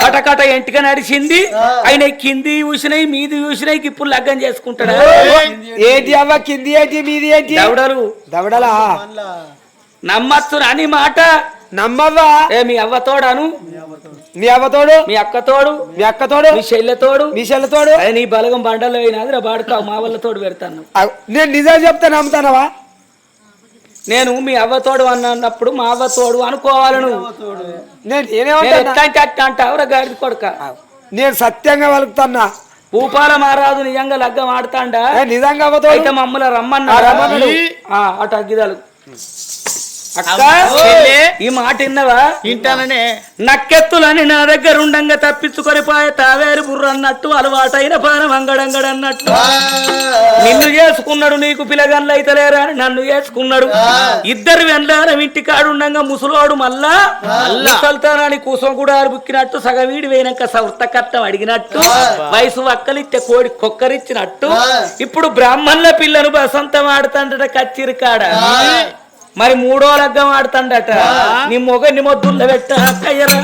కటకట ఎంటిగా నడిచింది ఆయన కింది చూసినాయి మీది చూసినాయి ఇప్పుడు లగ్గం చేసుకుంటాడా ఏంటి అవ్వ కింది ఏంటి మీది ఏంటి దవడలా నమ్మచ్చు అని మాట నమ్మవ్వా మీ అవ్వతోడాను మీ అవ్వతోడు మీ అక్కతోడు మీ చెల్లెతోడు నీ బలగం బండల్లో అయినా బాడుతావు మా వల్లతోడు పెడతాను నేను నిజం చెప్తా నమ్ముతానవా నేను మీ అవ్వతోడు అన్నప్పుడు మా అవ్వతోడు అనుకోవాలను అంటావురా గాడిది కొడుక నేను సత్యంగా వలుకుతున్నా భూపాల మహారాజు నిజంగా లగ్గం ఆడతాండా నిజంగా అయితే మమ్మల్ని రమ్మన్నా అటు అగ్గిదాలు అక్క ఈ మాట విన్నవా వింటాననే నక్కెత్తులని నా దగ్గర ఉండంగా తప్పించుకొని పోయే తావేరు బుర్ర అన్నట్టు అలవాటైన పానం అంగడంగడన్నట్టు నిన్ను చేసుకున్నాడు నీకు పిల్లగన్లు అయితలేరా అని నన్ను చేసుకున్నాడు ఇద్దరు వెండారం ఇంటి కాడుండంగా ముసలోడు మళ్ళా ముసల్తానాన్ని కూసం కూడా బుక్కినట్టు సగవీడి వేయనాక సవృత కట్టం అడిగినట్టు వయసు వక్కలిచ్చే కోడి కొక్కరిచ్చినట్టు ఇప్పుడు బ్రాహ్మణుల పిల్లను బసంతం ఆడుతాండట కచ్చిరి కాడ మరి 3వ లగ్గం ఆడుతాండట నీ మొగని మొద్దుల్లో పెట్ట కయ్యరా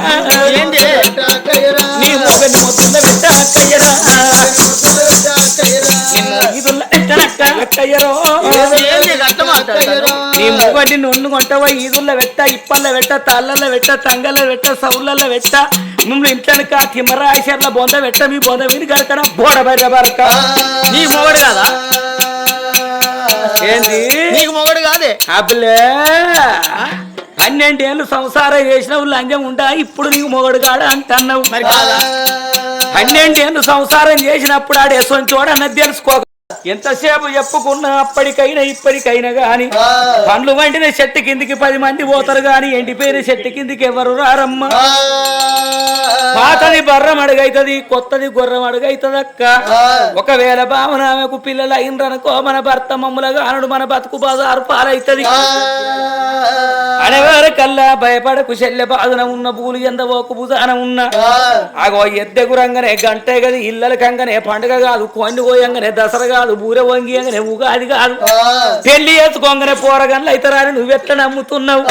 నీ మొగని మొద్దుల్లో పెట్ట కయ్యరా కయ్యరో నీ మొగని నొన్ను కొంటవా ఈదుల్లో పెట్ట ఇప్పల్లో పెట్ట తాళ్ళల్లో పెట్ట తంగల్లో పెట్ట సౌళ్ళల్లో పెట్ట మిమ్మల్ని ఇంట్లోనిక తిమ్మరాశర్ల బొంద పెట్ట మీ బొంద విని కడకడ బోడ బయట బరక నీ మొగడు కదా ఏంది నీకు మొగడు కాదే అబ్బలే 12 ఏళ్ళు సంసారం చేసినావు లంజం ఉంటా ఇప్పుడు నీకు మొగడు కాడ అంటున్నావు 12 ఏళ్ళు సంసారం చేసినప్పుడు ఆడే సొంచోడు అన్నది తెలుసుకో ఎంతసేపు చెప్పుకున్నా అప్పటికైనా ఇప్పటికైనా గాని పండ్లు వండిన చెట్టు కిందికి 10 మంది పోతారు గాని ఎండిపోయిన చెట్టు కిందికి ఎవరు రారమ్మ పాతది బర్రం అడుగైతది కొత్తది గుర్రం అడుగైతది అక్క ఒకవేళ భావన ఆమెకు పిల్లలు అయినరనుకో మన భర్త మమ్ములగా అనడు మన బతుకు బజారు పాలైతది అనేవారు కల్లా భయపడకు చెల్లె బాధన ఉన్న పూలు ఎంత ఓకు భుజాన ఉన్న ఆగో ఎద్దెగురంగానే గంటే గది ఇళ్ళల కంగానే పండుగ కాదు కొండి పోయంగానే దసరా కాదు బూరె వంగియంగానే ఉగాది కాదు పెళ్లి చేసుకోగానే పోరగన్లు అయితరాని నువ్వెట్లా నమ్ముతున్నావు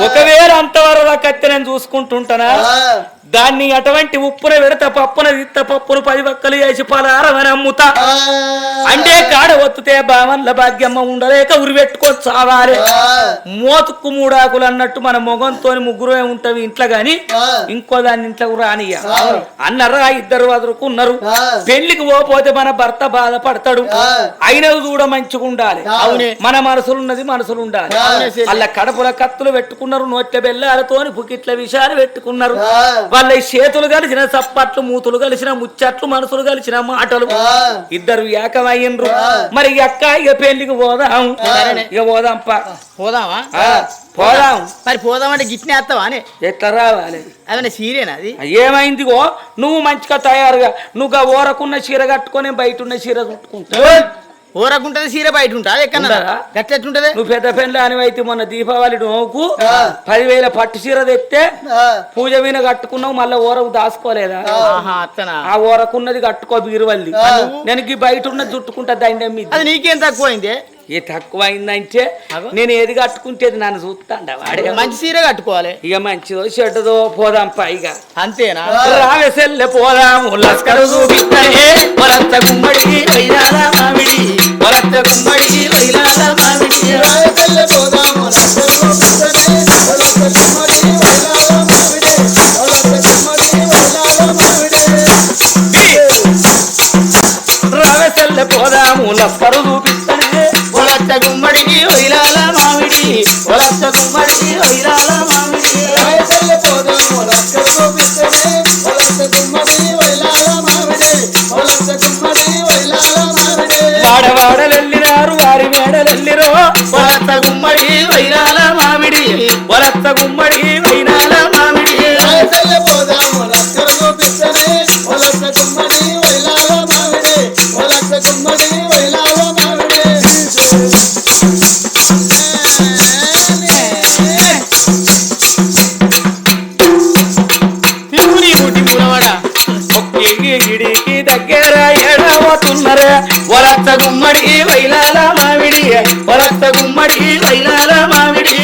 ఒకవేళ అంతవరకు కత్తి నేను చూసుకుంటుంటానా దాన్ని అటువంటి ఉప్పున పెడత పప్పున తిత్త పప్పును 10 వక్కలు వేసి పలారమని అమ్ముతా అంటే కాడ ఒత్తుతే బావన్ల భాగ్యమ్మ ఉండలేక ఉరిపెట్టుకో చావాలి మోతుకు 3 ఆకులు అన్నట్టు మన మొగంతో ముగ్గురే ఉంటావి ఇంట్లో గాని ఇంకో దాన్ని ఇంట్లో రానియ్య అన్నరా ఇద్దరు వదులుకున్నారు పెళ్లికి పోతే మన భర్త బాధపడతాడు అయినవి చూడ మంచిగా ఉండాలి మన మనసులున్నది మనసులు ఉండాలి అలా కడపల కత్తులు పెట్టుకున్నారు నోట్ల బెల్లాలతోని పుకిట్ల విషయాలు పెట్టుకున్నారు వాళ్ళ చేతులు కలిసిన చప్పట్లు మూతులు కలిసిన ముచ్చట్లు మనసులు కలిసిన మాటలు ఇద్దరు ఏకమయ్యిండ్రు మరి అక్క ఇక పెళ్లికి పోదాం ఇక పోదామా పోదాం మరి పోదామంటే గిట్నే వేస్తావా అని ఎట్లా రావాలి అదే సీరేనా అది ఏమైందిగో నువ్వు మంచిగా తయారుగా నువ్వు ఊరకున్న చీర కట్టుకొని బయట ఉన్న చీర చుట్టుకుంటావు ఊరకుంటది చీర బయట ఉంటా ఎట్లుంటది నువ్వు పెద్ద పెండ్ల అనివైతే మొన్న దీపావళి నోకు 10,000 పట్టు చీర తెస్తే పూజ మీద కట్టుకున్నావు మళ్ళీ ఊరకు దాచుకోలేదా ఆ ఊరకున్నది కట్టుకో బీరువల్లి నేను బయట ఉన్నది చుట్టుకుంటా దండం మీద అది నీకేం తక్కువైంది ఏ తక్కువ అయిందంటే నేను ఏది కట్టుకుంటేది నన్ను చూస్తాండ వాడే మంచి సీర కట్టుకోవాలి ఇక మంచిదో చెడ్డదో పోదాం పైగా అంతేనా రావెసెల్లె పోదాము లస్కరు చూపిస్తానే వరత్త గుమ్మడి వైరాల మామిడి వరత్త గుమ్మడి వైరాల మామిడి రావెసెల్లె పోదాము లస్కరు చూపిస్తానే వరత్త గుమ్మడి వైరాల మామిడి వరత్త గుమ్మడి వైరాల మామిడి వాడవాడలెల్లినారు వారి మేడలెల్లిరో వరత్త గుమ్మడి వైరాల మామిడి వరత్త గుమ్మడి వైరాల మామిడి గిడికి దగ్గర ఎడబోతున్నరే వరత్త గుమ్మడి వైలాల మామిడి వరత్త గుమ్మడి వైలాల మామిడి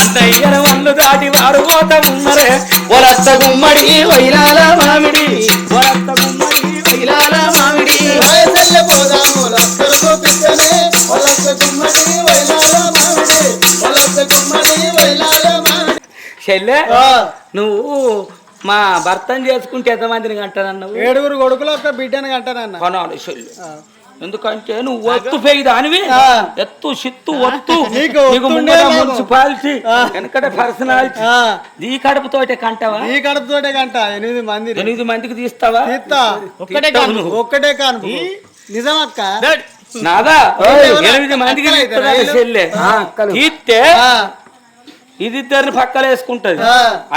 అత్తయ్యన వల్లు దాటి వాడుకోత ఉన్నరే వరత్త గుమ్మడి వైలాల మామిడి వరత్త గుమ్మడి వైలాల మామిడి చెల్లె నువ్వు మా భర్తను చేసుకుంటే ఎంతమందిని కంటానన్నావు 7 కొడుకులు ఒక బిడ్డని కంటానన్న కొనాలి చెల్లి ఎందుకంటే నువ్వు ఒత్తు పెయిదానివి ఎత్తు చిత్తు ఒత్తు నీకు ముంగట మున్సిపాలిటీ వెనకట పర్సనాలిటీ ఈ కడుపుతోటే కంటావా ఈ కడుపుతోటే కంట 8 మందికి తీస్తావా ఒక్కటే కాను నిజమక్క నాదా 8 మందికి చెల్లె తీస్తే ఇది ఇద్దరిని పక్కలు వేసుకుంటది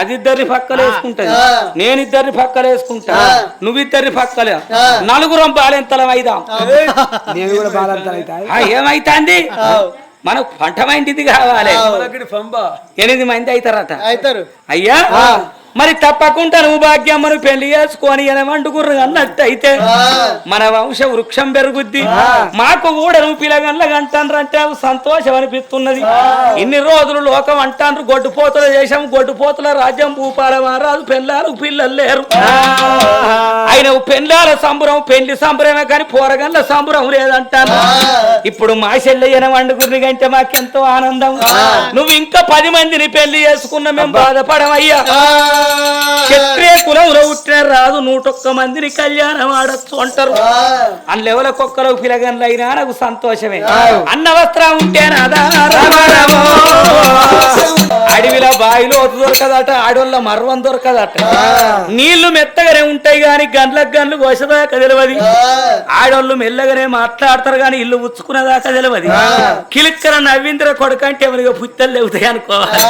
అది ఇద్దరిని పక్కలు వేసుకుంటది నేను ఇద్దరిని పక్కలు వేసుకుంటా నువ్విద్దరిని పక్కలే నలుగురం బాలెంతలం అయిదాం ఏమైతాంది మనకు పంటమైంటిది కావాలి 8 మంది అవుతారట అయ్యా మరి తప్పకుండా నువ్వు భాగ్యమ్మను పెళ్లి చేసుకొని ఎనమంటుకుర్రు అన్నట్టయితే మన వంశ వృక్షం పెరుగుద్ది మాకు కూడా నువ్వు పిల్లగండ్లగంటాన్రంటే సంతోషం అనిపిస్తున్నది ఇన్ని రోజులు లోకం అంటాన్రు గొడ్డుపోతల చేశాం గొడ్డుపోతల రాజ్యం భూపాల మహారాజు పెళ్ళాలు పిల్లలు లేరు ఆయన పెళ్ళాల సంబరం పెళ్లి సంబరమే కానీ పోరగండ్ల సంబరం లేదంటాను ఇప్పుడు మా చెల్లెయ్యన వండుకుని కంటే మాకెంతో ఆనందం నువ్వు ఇంకా 10 మందిని పెళ్లి చేసుకున్నా మేము బాధపడమయ్యా క్షత్రియ కులంలో పుట్టిన రాదు 101 మందిని కళ్యాణం ఆడచ్చు అంటారు అందులో పిలగన్లు అయినా నాకు సంతోషమే అన్న వస్త్రం ఉంటే అడవిలో బావిలో దొరకదట ఆడోళ్ళ మర్వం దొరకదట నీళ్లు మెత్తగానే ఉంటాయి గాని గంటలకు గంటలు కోసదాకా తెలియదు ఆడోళ్ళు మెల్లగానే మాట్లాడతారు గాని ఇల్లు ఉచ్చుకునేదాకా తెలియదు కిలిక్కర నవ్వింద్ర కొడుకంటే ఎవరిగా పుత్తలు లేవుతాయి అనుకోవాలి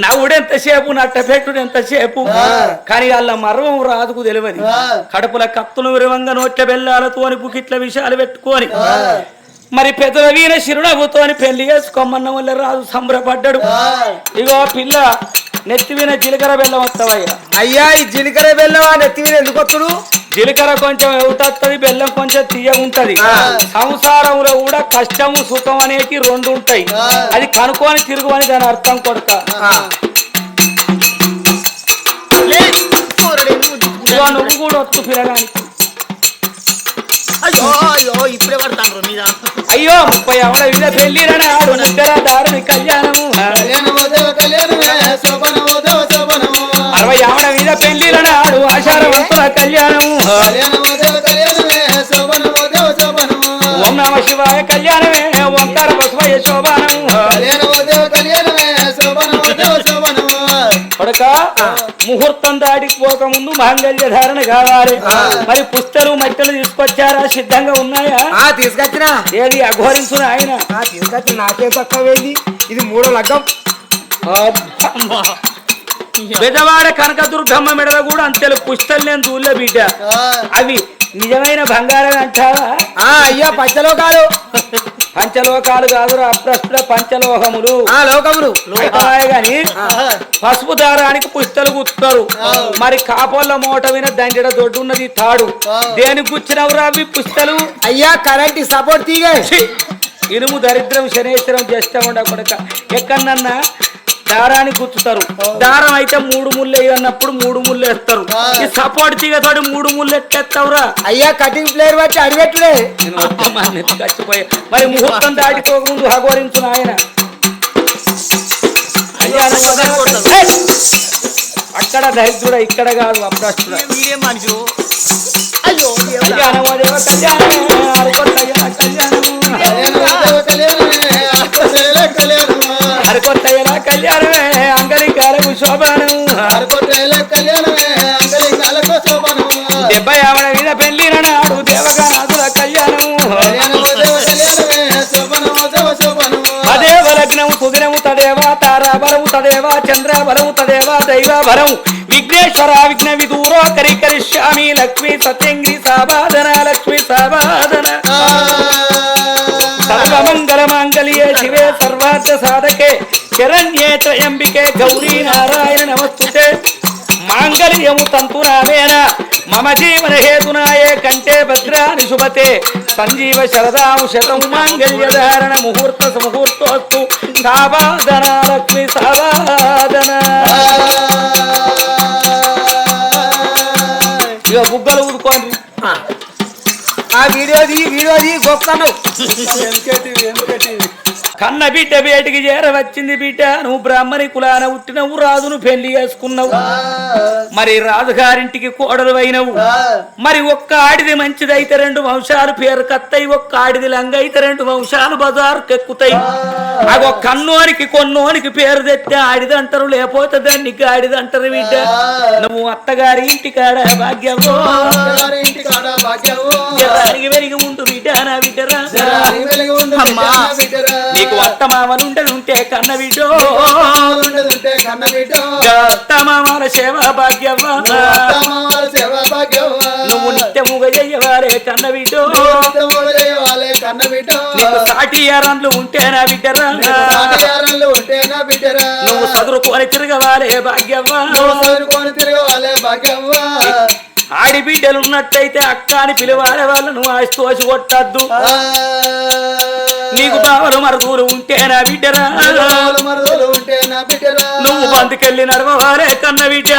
నవ్వుడెంతసేపు నట్టపెట్టుడు ఎంతసేపు కానీ వాళ్ళ మర్వం రాదుకు తెలియదు కడుపుల కత్తులు విరవంగా నోట్ల బెల్లాలతో అని పుకిట్ల విషయాలు పెట్టుకొని మరి పెద్దల వీణ చిరునవ్వుతో పెళ్లి చేసుకోమన్న వల్ల రాజు సంబరపడ్డాడు ఇగో పిల్ల నెత్తివీన జీలకర్ర బెల్లం వస్తావయ్యా అయ్యా ఈ జీలకర్ర బెల్లం నెత్తివీన ఎందుకు వస్తుడు జీలకర్ర కొంచెం ఎవటత్తది బెల్లం కొంచెం తీయగుంటది సంసారంలో కూడా కష్టము సుఖం అనేటి 2 ఉంటాయి అది కనుక్కొని తిరుగు అని దాని అర్థం కొడుక నువ్వు కూడా వస్తు పిల్లగానికి ఇప్పుడే పడతాను మీద అయ్యో 30 ఆవిడ వీళ్ళ పెళ్లి రాడు ముద్దర దారుని కళ్యాణము 60 ఆవిడ మీద పెళ్లి రాడు ఆషాఢవంతుల కళ్యాణము ఓం నమ శివాయ కళ్యాణమే ఓంకార బసవయ్య శోభానము కొడక ముహూర్తం దాటిపోక ముందు మాంగళ్య ధారణ కావాలి మరి పుస్తలు మట్టెలు తీసుకొచ్చారా సిద్ధంగా ఉన్నాయా తీసుకొచ్చినా ఏది అఘోరించున ఆయన తీసుకొచ్చి నాకే తక్కువేది ఇది 3వ లగ్గం బెజవాడ కనకదుర్గమ్మ మెడల కూడా అంతే పుస్తలు నేను దూళ్ళ బిడ్డ అవి నిజమైన బంగారం అంటావా? అయ్యా పంచలోకాలు పంచలోకాలు కాదురా, అప్రస్తుత పంచలోహములు లోకములు గాని పసుపు దారానికి పుస్తలు గుచ్చుతారు. మరి కాపోళ్ళ మూట విన దండెడ దొడ్డున్నది తాడు. దేనికి గుచ్చినవురా అవి పుస్తలు? అయ్యా కరెంట్ సపోర్ట్ తీగే ఇనుము దరిద్రం శనేశ్వరం చేస్తా ఉండ కొడక. ఎక్కడన్నా దారానికి గుచ్చుతారు. దారం అయితే 3 ముళ్ళు అన్నప్పుడు 3 ముళ్ళు వేస్తారు. ఈ సపోర్ట్ తీగతోటి 3 ముళ్ళు ఎట్టేస్తావురా? అయ్యా కటింగ్ ప్లేయర్ బట్టి అడిగట్లే చచ్చిపోయా. మరి ముహూర్తం దాటిపోకముందు హగోరించు నాయన. అక్కడ దరిద్రుడ, ఇక్కడ కాదు అప్రస్తుడ. మీరేం మనుషులు? అయ్యో కళ్యాణమోదేవ కళ్యాణమే హరికొత్తయ్య హరికొత్తయ్యల కళ్యాణమే అంగలికాలకు శోభనము 70 మీద పెళ్లిన నాడు దేవగానాథుల కళ్యాణము. అదేవ లగ్నము సుదినము తదేవా తారాబలము తదేవా చంద్రబలము తదేవా దైవాబలము విఘ్నేశ్వర విఘ్న విదూరో కరికరిష్యామి లక్ష్మీ సత్యంగ్రి సాబాధన లక్ష్మీ సాబాధన సర్వమంగళ మాంగళ్యే శివే సర్వార్థ సాధకే శరణ్యే త్రయంబికే గౌరీ నారాయణ నమస్తుతే మాంగళ్యము తంతునామేన మమ జీవన హేతునాయే కంటే భద్రాని శుభతే సంజీవ శరదాం శతం మాంగళ్యధారణ ముహూర్త ముహూర్తోస్తు సాబాధన లక్ష్మి సాబాధన. ఇక బుగ్గలు ఊదుకోండి. ఆ వీడియోది గొప్పను కన్న బిడ్డ బేటికి చేరవచ్చింది. బిడ్డ నువ్వు బ్రాహ్మణి కులాన పుట్టినవు, రాజును పెళ్లి చేసుకున్నావు. మరి రాజుగారింటికి కోడలు అయినవు. మరి ఒక్క ఆడిది మంచిదైతే 2 వంశాలు పేరు కత్తాయి, ఒక్క ఆడిది లంగైతే 2 వంశాలు బజారుకు ఎక్కుతాయి. అగో కన్నోనికి కొన్నోనికి పేరు తెస్తే ఆడిదంటారు, లేకపోతే దాన్ని గాడిదంటారు. బిడ్డ నువ్వు అత్తగారి ఇంటికాడ భాగ్యవో వెలిగి ఉండు బిడ్డ నా బిడ్డరా. నీకు అత్తమామలుంటే కన్న బిడ్డో అత్తమామల సేవా భాగ్యవ్వా నువ్వు నిత్యముగా చెయ్యవాలే కన్న బిడ్డో. నీకు సాటి యారన్లు ఉంటే నా బిడ్డరా. నువ్వు చదువుకొని తిరగవాలే భాగ్యవ్వా. ఆడిబిడ్డలు ఉన్నట్టయితే అక్క అని పిలవాలే వాళ్ళను ఆస్తోసి కొట్టద్దు. నీకు బావలు మరుగులు ఉంటేనా బిడ్డరా. నువ్వు బందుకెళ్ళి నడవాలే కన్న బిడ్డ.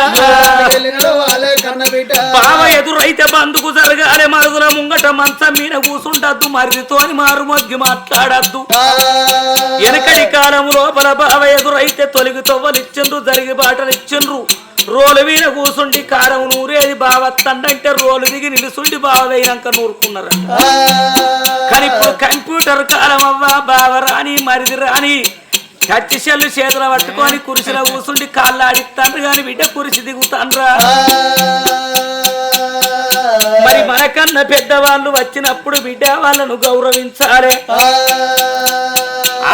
బావ ఎదురైతే బందుకు జరగాలే, మరుగుల ముంగట మంచం మీద కూసుంటద్దు, మరిదితోని మారు మొగ్గి మాట్లాడద్దు. వెనకడి కాలం లోపల బావ ఎదురైతే తొలిగి తొవ్వలిచ్చిండ్రు, జరిగి బాటలు ఇచ్చిండ్రు. రోలు మీద కూసుండి కారం నూరేది బావత్తండంటే రోలు దిగి నిలుసుండి బావదైనాక నూరుకున్నారంట. కానీ ఇప్పుడు కంప్యూటర్ కాలం అవ్వా, బావ రాని మరిది రాని టచ్ సెల్లు చేతుల పట్టుకొని కురిసిలో కూసుండి కాళ్ళు ఆడిస్తాండ్రు. కానీ బిడ్డ కురిసి దిగుతాండ్రా. మరి మనకన్నా పెద్దవాళ్ళు వచ్చినప్పుడు బిడ్డ వాళ్ళను గౌరవించాలి.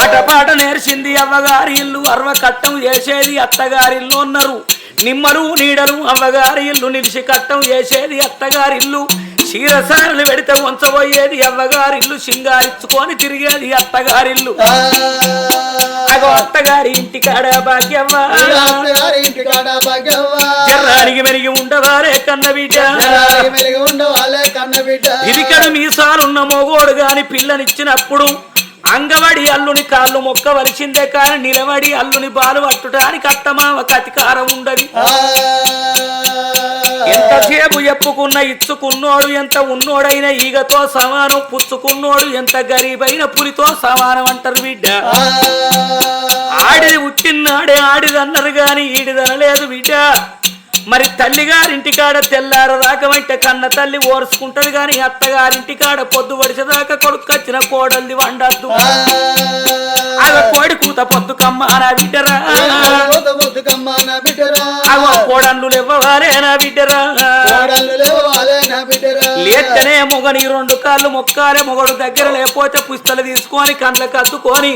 ఆటపాట నేర్చింది అవ్వగారి ఇల్లు, అర్వ కట్టం చేసేది అత్తగారిల్లు అన్నారు. నిమ్మలు నీడలు అవ్వగారి ఇల్లు, నిలిచి కట్టం చేసేది అత్తగారిల్లు. చీరసారలు పెడితే ఉంచబోయేది అవ్వగారిల్లు, సింగారించుకొని తిరిగేది అత్తగారిల్లు. అగో అత్తగారి ఇంటికాడ భాగ్యవ్వా, జర్రానికి మెరిగి ఉండవాలే కన్న బిడ్డ. ఇదికడు మీసాలున్న మొగోడు గాని పిల్లనిచ్చినప్పుడు అంగవడి అల్లుని కాళ్ళు మొక్కవలసిందే, కానీ నిలబడి అల్లుని బాలు పట్టుటానికి అత్తమామ కతికారం ఉండదు. ఎంతసేపు ఎప్పుకున్న ఇచ్చుకున్నోడు ఎంత ఉన్నోడైన ఈగతో సమానం, పుచ్చుకున్నోడు ఎంత గరీబైన పులితో సమానం అంటారు బిడ్డ. ఆడిది పుట్టినాడే ఆడిదన్నారు గాని ఈడిదనలేదు బిడ్డ. మరి తల్లిగారింటికాడ తెల్లార రాకమంటే కన్న తల్లి ఓర్చుకుంటది, గాని అత్తగారింటికాడ పొద్దు వడిసేదాకా కొడుకొచ్చిన కోడల్ది వండద్దు. అగ కోడి కూత పొద్దుకమ్మ నా బిడ్డరా, అగ కోడన్లు ఇవ్వవాలే నా బిడ్డరా. లేస్తేనే మొగని 2 కాళ్ళు మొక్కాలే, మొగడు దగ్గర లేకపోతే పుస్తలు తీసుకొని కండ్లకు అద్దుకొని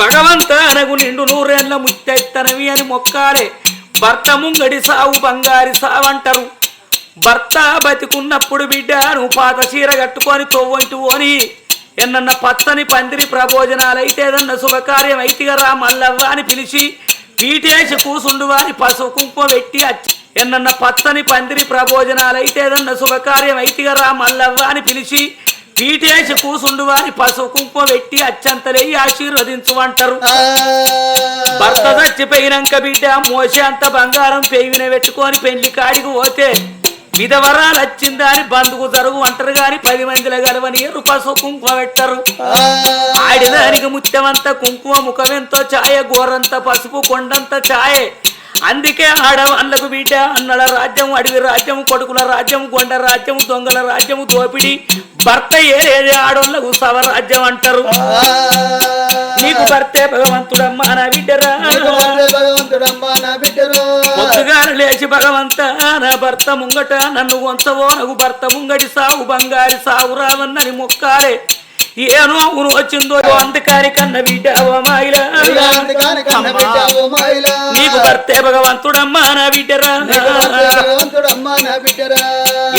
భగవంత అనగు నిండు 100 ఏళ్ల ముత్తెత్తనవి అని మొక్కాలే. భర్త ముంగడి సావు బంగారి సావంటారు, భర్త బతికున్నప్పుడు బిడ్డ నువ్వు పాత చీర కట్టుకొని తొవ్వంటి పోని ఎన్నన్న పచ్చని పందిరి ప్రభోజనాలైతే ఏదన్నా శుభకార్యం అయితిగా రా మల్లవ్వ అని పిలిచి పీటేసి కూసుండు అని పసుపు కుంకుమ పెట్టి ఎన్నన్న పచ్చని పందిరి ప్రభోజనాలైతే ఏదన్నా శుభకార్యం అయితిగా రా మల్లవ్వ అని పిలిచి పీటేసి కూసుండు అని పసుపు కుంకుమ పెట్టి అచ్చంతలే ఆశీర్వదించమంటారు. భర్త చచ్చిపోయినాక బిడ్డ మోసే అంత బంగారం పేవిన పెట్టుకొని పెళ్లి కాడికి పోతే విధవరాలు వచ్చిందా అని బంధుకు జరుగు అంటారు గాని 10 మందిలో గలవని పసుపు కుంకుమ పెట్టరు. ఆడిదానికి ముత్యమంత కుంకుమ ముఖమెంతో ఛాయ గోరంత పసుపు కొండంత ఛాయే. అందుకే ఆడవాళ్లకు బిడ్డ అన్నల రాజ్యం అడవి రాజ్యం కొడుకుల రాజ్యం గొండ రాజ్యం దొంగల రాజ్యం దోపిడి భర్త ఏరేది ఆడోళ్లకు సవరాజ్యం అంటారు. నీకు భర్తే భగవంతుడమ్మా నా బిడ్డరా పొద్దుగారు లేచి భగవంత నా భర్త ముంగట నన్ను వంచవో నాకు భర్త ముంగటి సాగు బంగారి సాగు రావన్నని మొక్కాలే. ఏనో అవును వచ్చిందో అందుకాని కన్న బిడ్డ ఓ మాయిలా నీకు భర్తే భగవంతుడమ్మా నా బిడ్డరా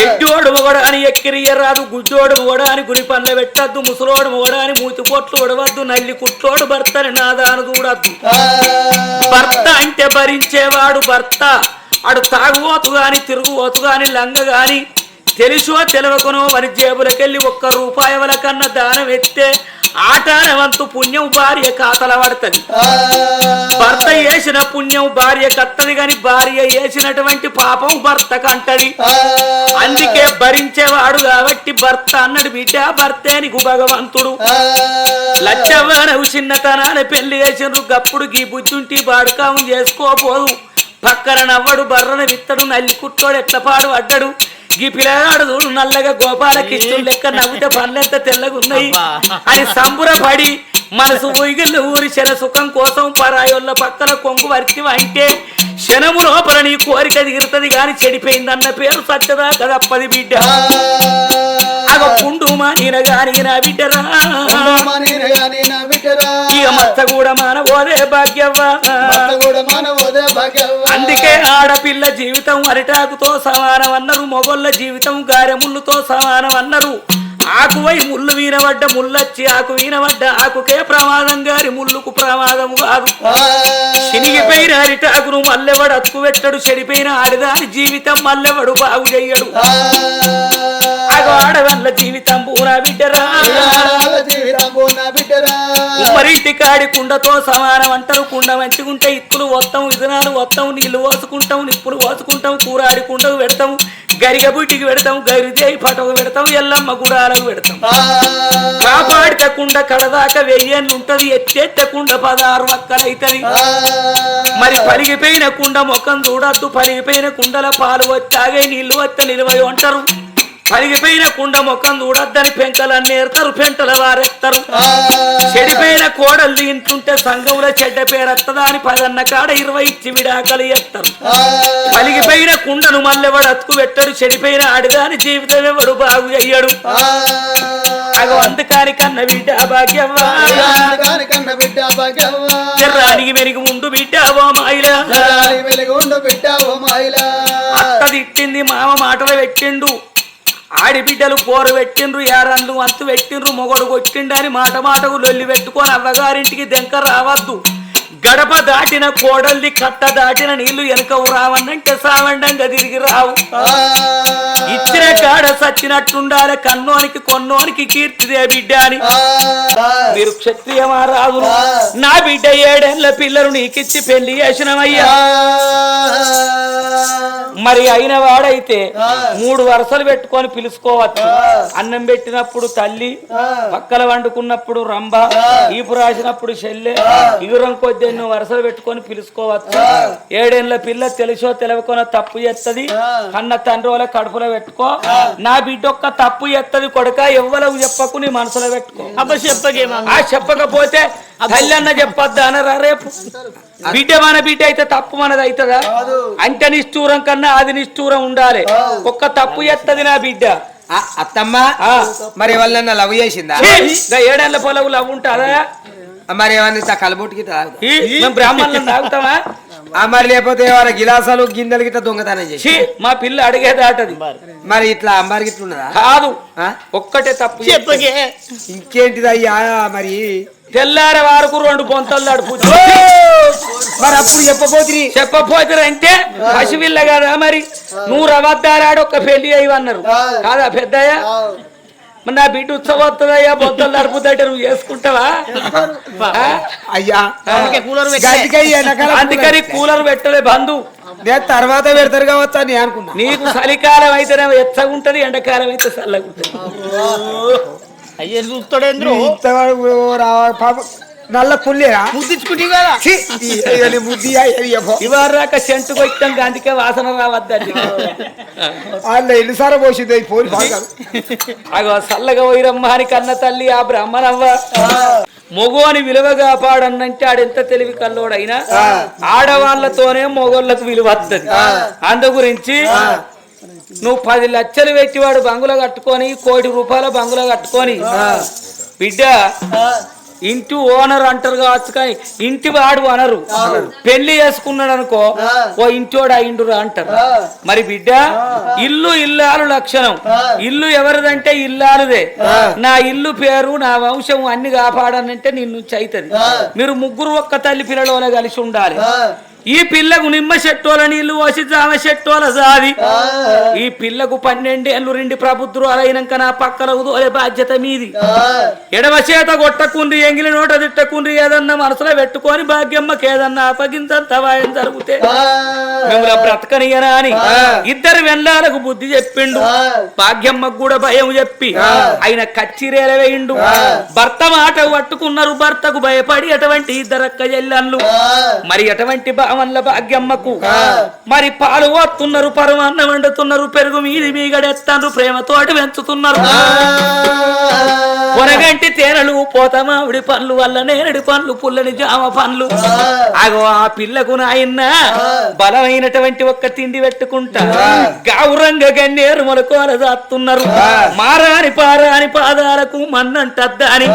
ఎడ్డోడు మొగడాని ఎక్కిరియరాదు గుడ్డోడు మొగడాని గుడి పనులు పెట్టద్దు ముసలోడు మొగడాని మూతి పొట్లు ఒడవద్దు నల్లి కుట్లోడు భర్తని నాదాను చూడద్దు. భర్త అంటే భరించేవాడు భర్త అడు తాగుబోతు గాని తిరుగుబోతు గాని లంగ గాని తెలుసో తెలవకునో వారి జేబులకెళ్ళి 1 రూపాయి వల కన్నా దానం ఎత్తే ఆటానవంతు పుణ్యం భార్య ఖాతల పడుతుంది. భర్త వేసిన పుణ్యం భార్య కట్టది గాని భార్య వేసినటువంటి పాపం భర్త కంటది. అందుకే భరించేవాడు కాబట్టి భర్త అన్నడు బిడ్డ భర్తే నీకు భగవంతుడు. లచ్చవ్వ నువ్వు చిన్నతనాన పెళ్లి చేసినరు గప్పుడు గీ బుద్ధుంటి బాడుకాం చేసుకోపోదు. పక్కన నవ్వడు బర్రను విత్తడు నల్లి కుట్టోడు ఎట్ల పాడు అడ్డడు. ఈ పిల్లగాడు చూడు నల్లగా గోపాలకృష్ణుడు లెక్క నవ్వితే పనులెంత తెల్లగున్నాయి అని సంబురపడి మనసు ఊగిళ్ళు ఊరి శన సుఖం కోసం పరాయోళ్ళ పక్కన కొంగు వర్తి అంటే శనము లోపల నీ కోరిక తీరుతుంది గాని చెడిపోయిందన్న పేరు సత్యదా కదప్పది బిడ్డ. అగ పుండు మానిన గాని నా బిడ్డరా ఇక మత్త కూడా మానవోదే భాగ్యవ్వా. అందుకే ఆడపిల్ల జీవితం అరిటాకుతో సమానం అన్నారు మొగోళ్ళ జీవితం గారెముళ్ళుతో సమానం అన్నారు. ఆకువై ముళ్ళు వీనబడ్డ ముళ్ళొచ్చి ఆకు వీనబడ్డ ఆకుకే ప్రమాదం గారి ముళ్ళుకు ప్రమాదం కాదు. చినిగిపోయిన అరిటాకును మల్లెవడు అతుకు పెట్టడు చెడిపోయిన ఆడదాని జీవితం మల్లెవడు బాగు చెయ్యడు. ఆడవాళ్ళ జీవితం పూరా బిడ్డరా మరింటి కాడి కుండతో సమానం అంటారు. కుండ మంచిగుంటే ఇత్తులు వస్తాం విధనాలు వస్తాం నీళ్లు పోసుకుంటాం నిప్పులు పోసుకుంటాం కూరాడి కుండకు పెడతాం గరిగ బుట్టికి పెడతాం గరిజేయి పటకు పెడతాం ఎల్లమ్మ గుడాలకు పెడతాం. కాపాడితే కుండ కడదాకా 1000 ఏళ్ళు ఉంటది ఎత్తెత్తకుండా 16 మక్కలైతది. మరి పలిగిపోయిన కుండ ముఖం చూడద్దు పలిగిపోయిన కుండల పాలు తాగే నీళ్లు వస్తే నిలవై అంటారు. పలిగిపోయిన కుండ ముఖం చూడొద్దని పెంకలన్నీ ఏరుతారు పెంటల వారెత్తారు. చెడిపోయిన కోడలు తింటుంటే సంఘంలో చెడ్డ పేరెత్తదా అని 10 అన్న కాడ 20 ఇచ్చి విడాకలు ఎత్తారు. పలిగిపోయిన కుండను మల్లెవడు అతుకు పెట్టడు చెడిపోయిన ఆడిదాని జీవితం ఎవడు బాగు చెయ్యడు. అగో అందుకాని కన్న బిడ్డ భాగ్యవ్వా రానికి వెలిగి ఉండు బిడ్డ ఓ మాయిలా అత్త తిట్టింది మామ మాటలు పెట్టిండు ఆడిబిడ్డలు కూర పెట్టిండ్రు ఏరన్లు అంతు పెట్టిండ్రు మొగడు కొట్టిండు అని మాట మాటకు లొల్లి పెట్టుకొని అవ్వగారింటికి దెంక రావద్దు. గడప దాటిన కోడల్ని కట్ట దాటిన నీళ్లు వెనకవు రావన్నంటే సావండంగా తిరిగి రావు. ఇచ్చిన కాడ సచ్చినట్టుండాలి కన్నోనికి కొన్నోనికి కీర్తిదే బిడ్డ అని. మీరు క్షత్రియ మహారాజులు నా బిడ్డ 7 ఏళ్ల పిల్లలు నీకిచ్చి పెళ్లి చేసినమయ్యా. మరి అయిన వాడైతే 3 వరుసలు పెట్టుకొని పిలుచుకోవచ్చు. అన్నం పెట్టినప్పుడు తల్లి పక్కల వండుకున్నప్పుడు రంభ ఈపు రాసినప్పుడు చెల్లె ఇగురం కొద్ది ఎన్నో వరుసలు పెట్టుకొని పిలుచుకోవచ్చు. 7 ఏళ్ల పిల్ల తెలుసో తెలవకొని తప్పు చేస్తుంది కన్న తండ్రి వాళ్ళ కడుపులో పెట్టుకో. నా బిడ్డ ఒక్క తప్పు చేస్తుంది కొడుక ఎవ్వలకు చెప్పకు నీ మనసులో పెట్టుకో. ఆ చెప్పకపోతే తల్లి అన్న చెప్పొద్దా అనరా రేపు. బిడ్డ మన బిడ్డ అయితే తప్పు మనది అవుతుందా అంటే నిష్ఠూరం కన్నా అది నిష్ఠూరం ఉండాలి. ఒక్క తప్పు చేస్తుంది నా బిడ్డ. అత్తమ్మ మరి వాళ్ళన్న లవ్ చేసిందా? 7 ఏళ్ల పొలవు లవ్ ఉంటారా? మరి ఏమన్నా కలబొట్టుకి బ్రాహ్మణులను తాగుతామా? మరి లేకపోతే ఏమైనా గిలాసాలు గిన్నెలు గిట్ట దొంగతనం చేసి ఛీ, మా పిల్ల అడిగేదాటది మరి ఇట్లా అంబారి గిట్ల ఉన్నదా కాదు ఆ? ఒక్కటే తప్పు చెప్పగే ఇంకేంటిది అయ్యా మరి తెల్లారే వారకు 2 పొంతలు నడుపు మరి అప్పుడు చెప్పబోతురి చెప్పపోతారంటే పసిపిల్ల కదా మరి 100 అబద్ధాలు ఒక్క పెళ్లి అయ్యి అన్నారు కాదా పెద్దయ్య మరి నా బిడ్డ ఉత్సవం వస్తుందయ్యా బొత్తలు నడుపుతుంటే నువ్వు చేసుకుంటావా ఆ? అయ్యా కూలర్ గదికయ్య వెనకాల అందుకని కూలర్ పెట్టలే బంధు నేను తర్వాత పెడతారు కావచ్చు అని అనుకున్నా నీకు చలికాలం అయితేనే ఎచ్చగుంటది ఎండాకాలం అయితే చల్లగుంటది అయ్యే చూస్తాడేంద్రు ఇంతవరకు పాప నల్ల పుల్లేరా ముద్దించుకుంటే కదా ఛీ, ఈ బుద్ధి అయ్యో ఇవారాక చెంటు కొట్టం అందుకే వాసన రావద్దండి వాళ్ళ ఎన్నిసార్లు పోసింది ఈ పోలి బాగా అగో చల్లగా పోయిరమ్మ అని కన్న తల్లి ఆ బ్రహ్మనవ్వ మొగోని విలువ కాపాడన్నంటే ఆడెంత తెలివి కల్లోడైనా ఆడవాళ్లతోనే మొగోళ్ళకు విలువ వస్తుంది అందు గురించి నువ్వు 10 లక్షలు పెట్టి వాడు బంగుల కట్టుకొని 1 కోటి రూపాయల బంగుల కట్టుకొని బిడ్డ ఇంటి ఓనర్ అంటారు కావచ్చు కానీ ఇంటి వాడు అనరు పెళ్లి చేసుకున్నాడు అనుకో ఓ ఇంటోడు అయిండురా అంటారు మరి బిడ్డ ఇల్లు ఇల్లాలు లక్షణం ఇల్లు ఎవరిదంటే ఇల్లాలుదే నా ఇల్లు పేరు నా వంశం అన్ని కాపాడనంటే నిన్ను చైతది మీరు ముగ్గురు ఒక్క తల్లి పిల్లలోనే కలిసి ఉండాలి ఈ పిల్లకు నిమ్మ చెట్టోల నీళ్లు పోసి జామ చెట్టోల సాది ఈ పిల్లకు 12 ఏళ్ళు 2 ప్రబుద్ధులు అయినాక నా పక్కల ఉదోలే బాధ్యత మీది ఎడమ చేత కొట్టకుండ్రి ఎంగిలి నోట తిట్టకుండ్రి ఏదన్నా మనసులో పెట్టుకొని భాగ్యమ్మకి ఏదన్నా అప్పగించంత వాయం జరిగితే మిమ్మల్ని బ్రతకనియనా అని 2 వెల్లాలకు బుద్ధి చెప్పిండు భాగ్యమ్మకు కూడా భయం చెప్పి ఆయన కచ్చిరేల వేయిండు భర్త మాట పట్టుకున్నారు భర్తకు భయపడి అటువంటి 2 అక్క చెల్లెళ్ళు మరి అటువంటి భావనల భాగ్యమ్మకు మరి పాలు పోతున్నారు పరమాన్నం వండుతున్నారు పెరుగు మీది మీగడెత్తారు ప్రేమతోటి పెంచుతున్నారు పొరగంటి తేనెలు పోతమావిడి పండ్లు వల్ల నేరడి పండ్లు పుల్లని జామ పండ్లు అగో ఆ పిల్లకు నాయన్న బలమైనటువంటి ఒక్క తిండి పెట్టుకుంటా గౌరంగ గన్నేరు మొలకోల దాస్తున్నారు మారాని పారాని పాదాలకు మన్నంటద్దా అని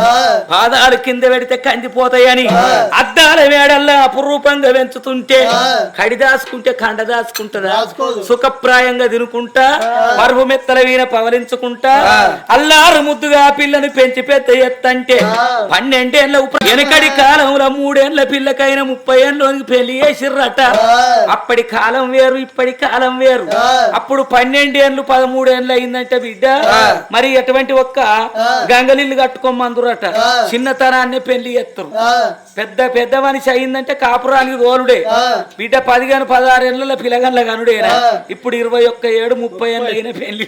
పాదాలు కింద పెడితే కందిపోతాయని అద్దాల వేడల్లా అపురూపంగా పెంచుతుంటే కడి దాచుకుంటే కండ దాచుకుంటదా సుఖప్రాయంగా తినుకుంటా పరువు మెత్తల వీణ పవలించుకుంటా అల్లారు ముద్దుగా పిల్లని పెంచి పెద్ద ఎత్తంటే 12 ఏళ్ళ వెనకడి కాలంలో 3 ఏళ్ళ పిల్లకైనా 30 ఏళ్ళకి పెళ్లి చేసిర్రట అప్పటి కాలం వేరు ఇప్పటి కాలం వేరు అప్పుడు 12 ఏళ్ళు 13 ఏళ్ళు అయిందంటే బిడ్డ మరి ఎటువంటి ఒక్క గంగలిల్లు కట్టుకోమందురట చిన్నతనాన్ని పెళ్లి చేస్తారు పెద్ద పెద్ద మనిషి అయిందంటే కాపురానికి తోలుడే బిడ్డ 10 గాని 16 ఏళ్ళ పిల్లగన్ల గనుడేనా ఇప్పుడు 21 ఏడు 30 ఏళ్ళు అయిన పెళ్లి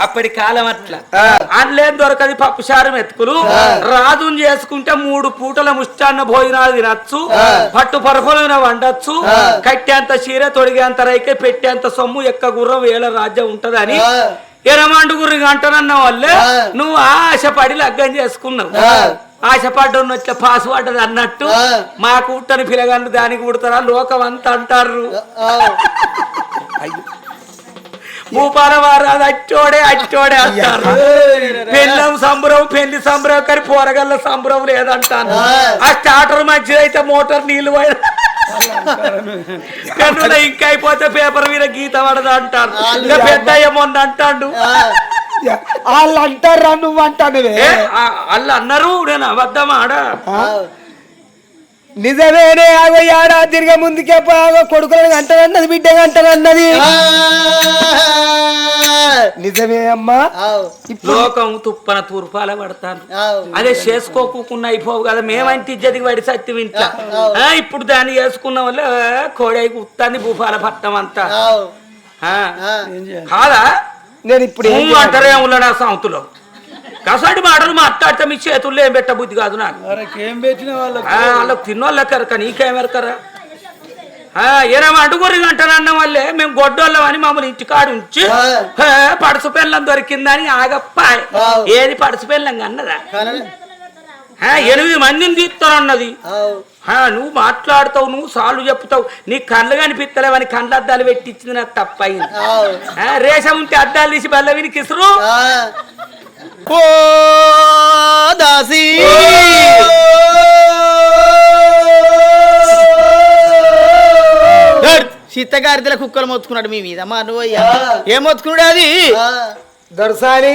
అప్పటి కాలం అట్లా ఆన్లైన్ దొరకది పప్పుచారు మెతుకులు రాజుని చేసుకుంటే 3 పూటల ముష్టాన్న భోజనాలు తినచ్చు పట్టు పరపలైన వండొచ్చు కట్టేంత చీర తొడిగేంత రైకే పెట్టేంత సొమ్ము ఎక్క గుర్రం వేల రాజ్యం ఉంటదని ఎరమండు గుర్రి అంటానన్న వాళ్ళే నువ్వు ఆశపడి లగ్గం చేసుకున్నావు ఆశపడ్డ వచ్చే పాస్ పడ్డది అన్నట్టు మా కుట్టని పిల్లగాళ్ళు దానికి కుడతారా లోకం అంతా అంటారు భూపాల వారు అది అట్టోడే అట్టోడే అంటారు పెళ్ళం సంబరం పెళ్లి సంబరం కానీ పోరగల్ల సంబరం లేదంటాను ఆ స్టార్టర్ మంచిది అయితే మోటార్ నీళ్లు పోయిన పెన్నులో ఇంకా అయిపోతే పేపర్ మీద గీత పడదు అంటారు ఇంకా పెద్ద మొన్న అంటాడు వాళ్ళు అంటారా నువ్వు అంటాను వాళ్ళు అన్నారు నేను అబద్ధం ఆడా నిజమేనే ఆగో ఏడా తిరిగే ముందుకే బాగా కొడుకులను అంటారన్నది బిడ్డగా అంటారన్నది నిజమే అమ్మా లోకం తుప్పన తూర్పాల పడతాను అదే చేసుకోకుండా అయిపోవు కదా మేమంటే ఇజ్జతికి పడి సత్తి ఇంట్లో ఇప్పుడు దాన్ని చేసుకున్న వల్ల కోడై ఉత్తాన్ని భూపాల పట్టం అంతా కాదా నేను ఇప్పుడు అంటారే ఉన్నా సంతులో కసాటి మాటలు మాట్లాడితే మీ చేతుల్లో ఏం పెట్ట బుద్ధి కాదు నాకు వాళ్ళకి తిన్నోళ్ళెక్కరక నీకేమెరకరా ఏరేమో అడుగురి అంటారన్న వాళ్ళే మేము గొడ్డోళ్ళం అని మమ్మల్ని ఇంటికాడు ఉంచి పడుసు పెళ్ళం దొరికిందని ఆగప్పాయ్ ఏది పడుసు పెళ్ళం అన్నదా 8 మందిని తీస్తానన్నది నువ్వు మాట్లాడతావు నువ్వు సాల్వ్ చెప్తావు నీ కళ్ళు కనిపిస్తలేవని కళ్ళ అద్దాలు పెట్టించింది నాకు తప్పయింది రేషం ఉంటే అద్దాలు తీసి బల్ల వినికి ఇసురు ఓ దాసి చిత్తగారితల కుక్కలు మొత్తుకున్నాడు మీ మీద మా నువ్వు అయ్యా ఏం మొత్తుకున్నాడు అది దొరసాని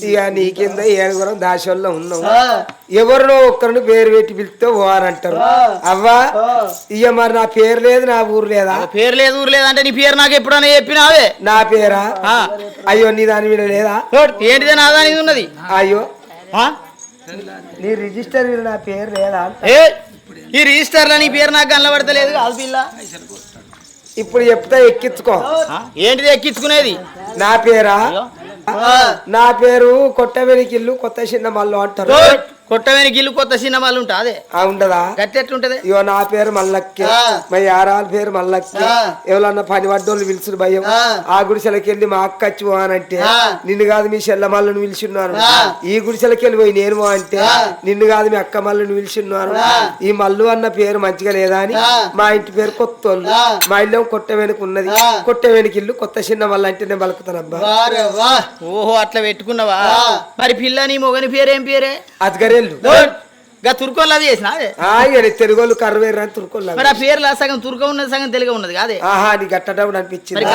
ఇక నీ కింద ఏడుగురం దాశల్లో ఉన్నావు ఎవరినో ఒక్కరిని పేరు పెట్టి పిలిస్తే వారంటారు అవ్వా ఇక మరి నా పేరు లేదు నా ఊరు లేదా పేరు లేదు ఊరు లేదంటే నీ పేరు నాకు ఎప్పుడైనా చెప్పినావే నా పేరా అయ్యో నీ దాని మీద లేదా ఏంటిదే నా దాని ఉన్నది అయ్యో ఆ? నీ రిజిస్టర్ మీద నా పేరు లేదా ఏ ఈ రిజిస్టర్ లో నీ పేరు నాకు కనబడతలేదు కాదు పిల్ల ఇప్పుడు చెప్తా ఎక్కించుకో ఏంటిది ఎక్కించుకునేది నా పేరా నా పేరు కొట్టవెనికిల్లు కొత్త చిన్న మల్లు అంటారు కొట్టవేని గిల్లు కొత్త సినిమాలు ఉంటా అదే ఉండదా గట్టెట్లుంటది ఇగో నా పేరు మల్లక్కి మా యారాల పేరు మల్లక్కి ఎవరన్నా పని పడ్డోళ్ళు పిలుచుడు భయం ఆ గుడిసెలకి వెళ్ళి మా అక్క వచ్చి పోవానంటే నిన్ను కాదు మీ చెల్ల మల్లుని పిలిచిన్నాను ఈ గుడిసెలకి వెళ్ళి పోయి నేను అంటే నిన్ను కాదు మీ అక్క మల్లుని పిలిచిన్నాను ఈ మల్లు అన్న పేరు మంచిగా లేదా అని మా ఇంటి పేరు కొత్తోళ్ళు మా ఇల్లు కొట్టవేనికి ఉన్నది కొట్టవేనికి ఇల్లు కొత్త చిన్న మల్ల అంటే నేను పలుకుతానబ్బా ఓహో అట్లా పెట్టుకున్నావా మరి పిల్ల నీ మొగని పేరేం పేరే అదిగరేళ్ళు తుర్కోళ్ళు అది చేసిన తెలుగోళ్ళు కర్రవేరు అని తురుకోళ్ళు మరి ఆ పేర్లు సగం తుర్క ఉన్నది సగం తెలుగు ఉన్నది కాదే ఆహా నీ గట్టడం అనిపించింది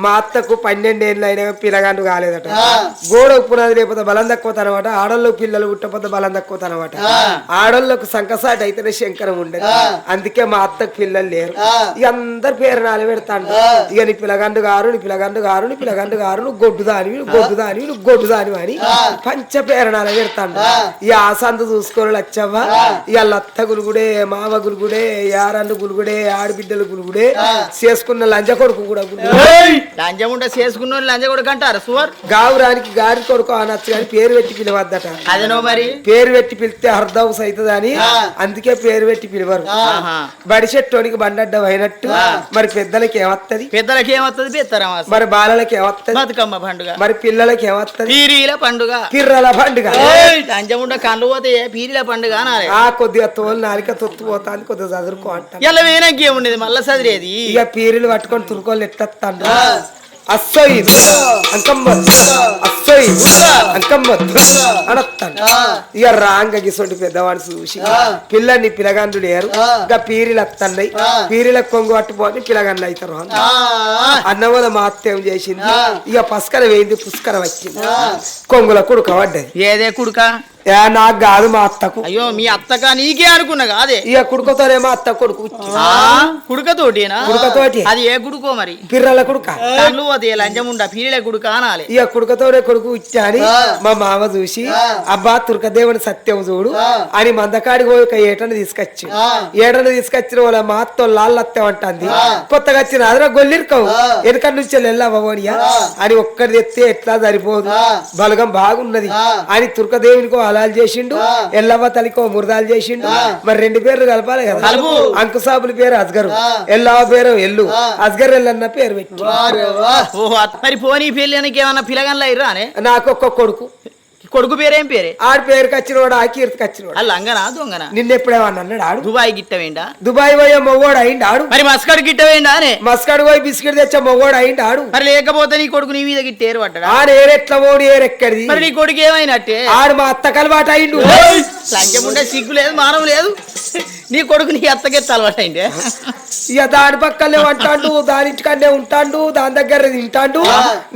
మా అత్తకు 12 ఏళ్ళు అయినా పిల్లగాండు కాలేదట గోడ పునాది లేకపోతే బలం తక్కువ అనమాట ఆడోళ్ళకు పిల్లలు పుట్టపోతే బలం తక్కువ అనమాట ఆడోళ్ళకు సంకసాటి అయితేనే శంకరం ఉండదు అందుకే మా అత్తకు పిల్లలు లేరు ఇక అందరు పేరు నిలబెడతాడు ఇక నీ పిల్లగండు గారు నీ పిల్లగండు గారు నీ పిల్లగండు గారు నువ్వు గొడ్డుదానివి నువ్వు గొడ్డుదానివి నువ్వు గొడ్డుదానివి అని పంచ పేరు నిలబెడతాడు ఇక ఆ సందు చూసుకోరు లచ్చవ్వ ఇక లత్త గురుగుడే మామ గురుగుడే యారన్ను గురుగుడే ఆడబిడ్డలు గురుగుడే చేసుకున్న లంజ కొడుకు కూడా లంజం ఉంటే చేసుకున్న లంజ కొడుకు అంటారు సువర్ గావురానికి గారి కొడుకు అనొచ్చు కానీ పేరు పెట్టి పిలవద్దట అదేనో మరి పేరు పెట్టి పిలిస్తే అర్ధౌస్ అవుతుంది అని అందుకే పేరు పెట్టి పిలవరు బడిచెట్టోనికి బండడ్డం అయినట్టు మరి పెద్దలకి ఏమత్తది పెద్దలకి ఏమవుతుంది పెత్తరం మరి బాలలకి ఏమత్తది బతుకమ్మ పండుగ మరి పిల్లలకి ఏమత్తది పీరీల పండుగ పిర్రల పండుగ లంజం ఉండే కళ్ళు పోతే పీరీల పండుగ అనాలి ఆ కొద్దిగా తోలు నాలిక తొత్తు పోతాను కొద్దిగా చదువుకో అంట ఇలా వేనకి ఉండేది మళ్ళా చదివేది ఇక పీరీలు పట్టుకొని తురుకోలు ఎట్టేస్తాను అస్సోయిదు అంకమ్మద్దు అస్సోయిదు అంకమ్మద్దు అనొత్తాను ఇక రాంగ గిసొంటి పెద్దవాడు చూసి పిల్లని పిలగండు లేరు ఇక పీరీలు వస్తున్నాయి పీరీల కొంగు పట్టుపోని పిలగండ్లు అవుతారు అన్నవల మా అత్త ఏం చేసింది ఇక పస్కర వేయింది పుష్కర వచ్చింది కొంగుల కుడుక పడ్డది ఏదే కుడుక నాకు కాదు మా అత్తకు అయ్యో మీ అత్తగా నీకే అనుకున్నా కాదే ఇక కుడుకతోనేమో అత్త కొడుకు కుడుకతోటేనా కుడుకతోటి అది ఏ కుడుకో మరి పిర్రల కుడుక కళ్ళు అదే లంజం ఉండ పీరిల కుడుక అనాలి ఇక కుడుకతోనే కొడుకు ఇచ్చాని మా మామ చూసి అబ్బా తుర్కదేవుని సత్యం చూడు అని మందకాడికి పోయి ఒక ఏటను తీసుకొచ్చి ఏటను తీసుకొచ్చిన వాళ్ళ మా అత్త లాళ్ళత్తం అంటుంది కొత్తగా వచ్చిన అదరా గొల్లిరుకవు వెనక నుంచి వెళ్ళవోనియా అని ఒక్కడి తెస్తే ఎట్లా సరిపోదు బలగం బాగున్నది అని తుర్కదేవునికో అలాలు చేసిండు ఎల్లవ్వ తల్లికో మురదాలు చేసిండు మరి రెండు పేర్లు కలపాలి కదా అంకుసాబుల పేరు అస్గరు ఎల్లవ్వ పేరు ఎల్లు అస్గర్ ఎల్లన్న పేరు పెట్టి మరి పోనీ పెళ్ళి ఏమన్నా పిల్లగన్లా ఇర్రా అనే నాకు ఒక్క కొడుకు కొడుకు పేరేం పేరే ఆడి పేరుకి వచ్చినవాడు ఆ కీర్తికి వచ్చినవాడు అల్ల అంగనా దొంగనా నిన్నెప్పుడేమన్నా అన్నాడు ఆడు దుబాయ్ గిట్టవేండా దుబాయ్ పోయే మొగోడు అయిండు ఆడు మరి మస్కడ్ గిట్టవేండా అనే మస్కడ్ పోయి బిస్కెట్ తెచ్చే మొగోడు అయిండు ఆడు మరి లేకపోతే నీ కొడుకు నీ మీద గిట్టేరు పడ్డా ఆడు ఏరెట్ల ఓడి ఏరెక్కడిది మరి నీ కొడుకు ఏమైనట్టే ఆడు మా అత్త కలవాటు అయిండు లంచం ఉండే సిగ్గు లేదు మానం లేదు నీ కొడుకు నీ అత్తకెత్త అలవాటు అయిందే ఇక దాని పక్కనే అంటాడు దాని ఇంటికనే ఉంటాడు దాని దగ్గర తింటాడు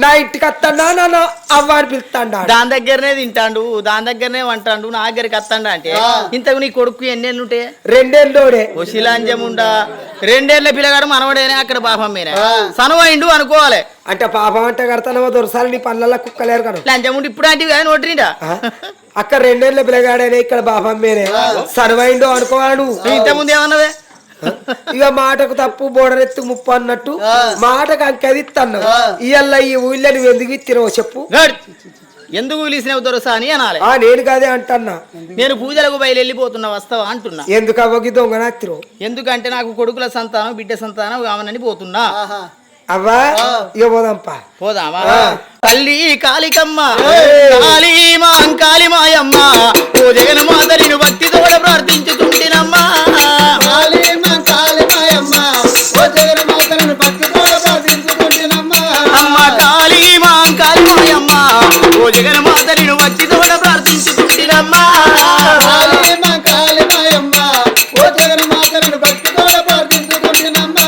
నా ఇంటికి వస్తాడా నన్ను అవ్వ అని పిలుస్తాడు దాని దగ్గరనే తింటాడు దాని దగ్గరనే వంటాడు నా దగ్గరికి వస్తాడా అంటే ఇంతకు నీ కొడుకు ఎన్నేళ్ళు ఉంటాయి 2 ఏళ్ళోడే శిలాంజం ఉండా 2 ఏళ్ళ పిల్లగాడు మనవడేనే అక్కడ పాపం మీనే సనవైండు అనుకోవాలి అంటే పాపం అంటే కడతానో దొరసాలి నీ పనులలో కుక్కలేరు కదా లంచం ఉండి ఇప్పుడు అంటే కానీ నోటినిండా అక్కడ 2 ఏళ్ళ పిల్లగాడనే ఇక్కడ పాపం మీనే సనవైండు అనుకోవాడు ఇంత ముందు ఏమన్నదే ఇక మాటకు తప్పు బోడరెత్తు ముప్పు అన్నట్టు మాటకు అంకెదిత్తన్నావు ఇయ్యల్ల ఈ ఊళ్ళో నువ్వు ఎందుకు ఇచ్చినావు చెప్పు ఎందుకు పిలిచినవు దొరసా అని అనాలి నేను కాదే అంటన్నా నేను పూజలకు బయలుపోతున్నా వస్తావా అంటున్నా ఎందుకు అవ్వకి దొంగనాత్రు ఎందుకంటే నాకు కొడుకుల సంతానం బిడ్డ సంతానం కావాలని పోతున్నా అవ్వా ఇక పోదాంపా పోదామా తల్లి కాళికమ్మ కాళీ మా అంకాలి మాయమ్మ ఓ జగన్ మాతరిని భక్తితో ప్రార్థించుతుంటినమ్మా అమ్మ కాళీ మా అంకాలి మాయమ్మ ఓ జగన్ మాతరిని భక్తితో ప్రార్థించుతుంటినమ్మా ఓ జగన్ మాతరిని భక్తితో ప్రార్థించుకుంటున్నమ్మ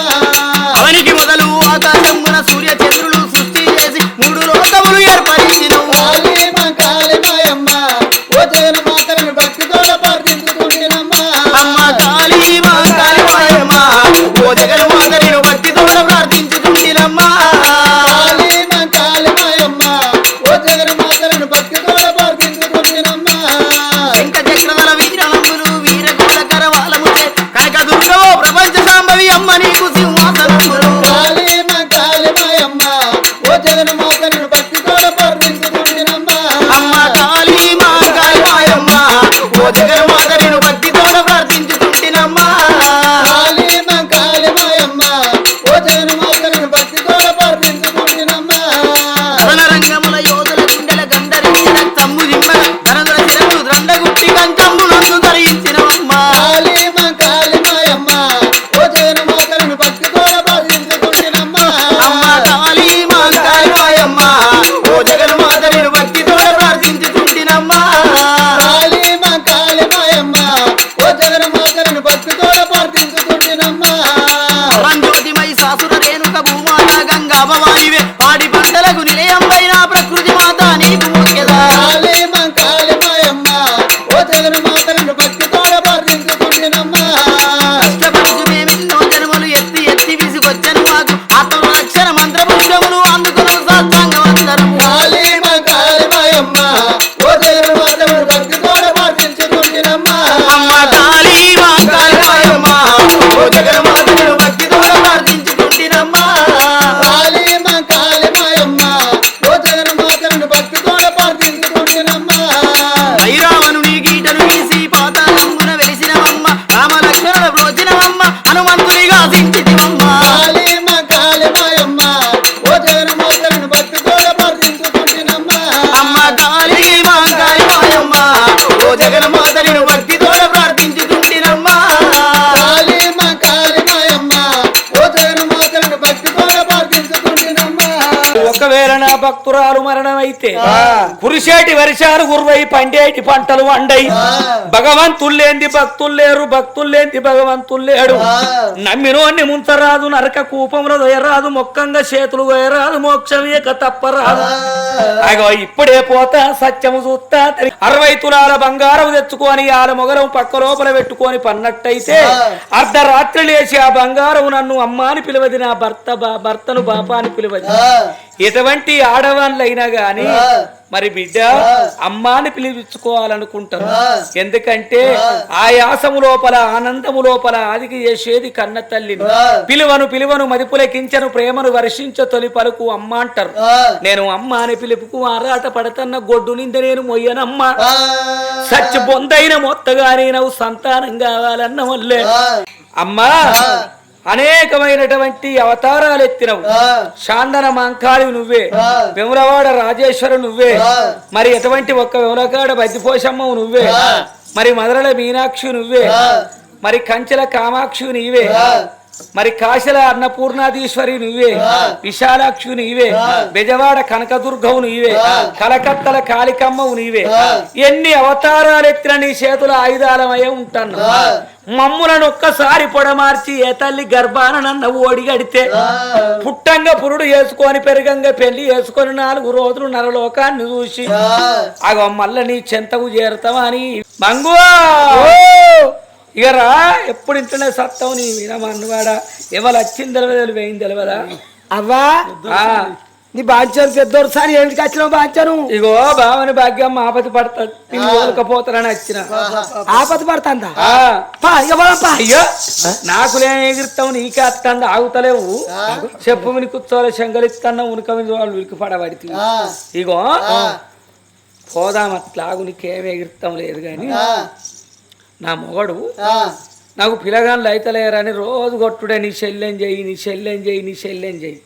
భక్తురాలు మరణమైతే కురిసేటి వర్షాలు గురువై పండేటి పంటలు వండై భగవంతుల్లేంది భక్తులు లేరు భక్తుల్లేంది భగవంతులు లేడు నమ్మినోన్ని ముంచరాదు నరక కూపంలో దొయరాదు మొక్కంగా చేతులు దొయరాదు మోక్షం ఏక తప్పరాదు అగో ఇప్పుడే పోతా సత్యము చూస్తా 60 తులాల బంగారం తెచ్చుకొని ఆల మొగరం పక్క లోపల పెట్టుకొని పన్నట్టయితే అర్ధరాత్రి లేచి ఆ బంగారం నన్ను అమ్మ అని పిలవది నా భర్తను బాపా అని పిలవది ఎటువంటి ఆడవాళ్ళైనా గాని మరి బిడ్డ అమ్మాని పిలిపించుకోవాలనుకుంటారు ఎందుకంటే ఆయాసము లోపల ఆనందము లోపల ఆదికి చేసేది కన్న తల్లిని పిలువను మదిపులకించను ప్రేమను వర్షించ తొలి పలుకు అమ్మ అంటారు నేను అమ్మ అని పిలుపుకు ఆరాట పడతన్న గొడ్డు నింద నేను మొయ్యనమ్మ సచ్చి బొందైన మొత్తగానే నువ్వు సంతానం కావాలన్న వల్లే అమ్మా అనేకమైనటువంటి అవతారాలు ఎత్తినవు శాందన మంకాళి నువ్వే వెములవాడ రాజేశ్వరు నువ్వే మరి ఎటువంటి ఒక్క వెములకాడ బద్దిపోషమ్మవు నువ్వే మరి మధురల మీనాక్షి నువ్వే మరి కంచెల కామాక్షి నీవే మరి కాశల అన్నపూర్ణాధీశ్వరి నువ్వే విశాలాక్షి నీవే బెజవాడ కనకదుర్గవు నీవే కలకత్తల కాళికమ్మవు నీవే ఎన్ని అవతారాలు ఎత్తిన నీ చేతుల ఆయుధాలమయ్యే ఉంటాను మమ్ములను ఒక్కసారి పొడమార్చి ఏ తల్లి గర్భాన నన్ను ఓడిగడితే పుట్టంగా పురుడు వేసుకొని పెరుగంగా పెళ్లి వేసుకొని 4 రోజులు నరలోకాన్ని చూసి అగో మళ్ళా నీ చెంతకు చేరుతావా అని మంగు ఇక రా ఎప్పుడు ఇంటనే సత్తావు నీ వినమన్నవాడా ఎవరు వచ్చింది తెలియదు వేయింది తెలియదా అవ్వా నీ బాంచాను పెద్దోరు సారి ఏమిటికి వచ్చినావు బాంచాను ఇగో బావని భాగ్యం ఆపతి పడతాడు ఓలకపోతానని వచ్చిన ఆపతి పడతాందా అయ్యో నాకు లేని ఎగురుతావు నీకే అత్తంది ఆగుతలేవు చెప్పు విని కూర్చోవాలి శంగలిస్తున్నా ఉనక వాళ్ళు ఉరికి పడబడితే ఇగో పోదాం అట్లాగు నీకేమి ఎగురుతాం లేదు కానీ నా మొగడు నాకు పిల్లగాళ్ళు అయితలేరని రోజు కొట్టుడే నీ శల్యం చెయ్యి నీ శల్యం చెయ్యి నీ శల్యం చెయ్యి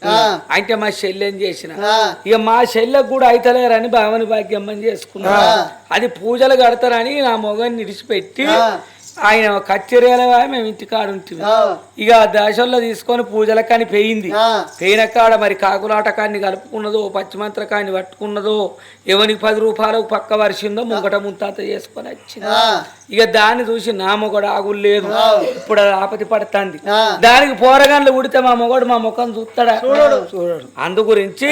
అంటే మా శల్యం చేసిన ఇక మా శల్యకు కూడా అయితలేరని భావని భాగ్యమ్మని చేసుకున్నా అది పూజలు కడతారని నా మొగని నిడిచిపెట్టి ఆయన కచ్చేరేల మేము ఇంటికాడు ఉంటుంది ఇక దశల్లో తీసుకొని పూజలకాని పోయింది పోయిన కాడ మరి కాకులాటకాన్ని కలుపుకున్నదో పచ్చిమంత్రకాన్ని పట్టుకున్నదో ఎవరికి 10 రూపాయలకు పక్క వరిసిందో ముంగట ముంతాత చేసుకొని వచ్చింది ఇక దాన్ని చూసి నా మొగడు ఆగులు లేదు ఇప్పుడు ఆపతి పడుతుంది దానికి పోరగాన్లు ఉడితే మా మొగడు మా ముఖం చూస్తాడా చూడడు అందు గురించి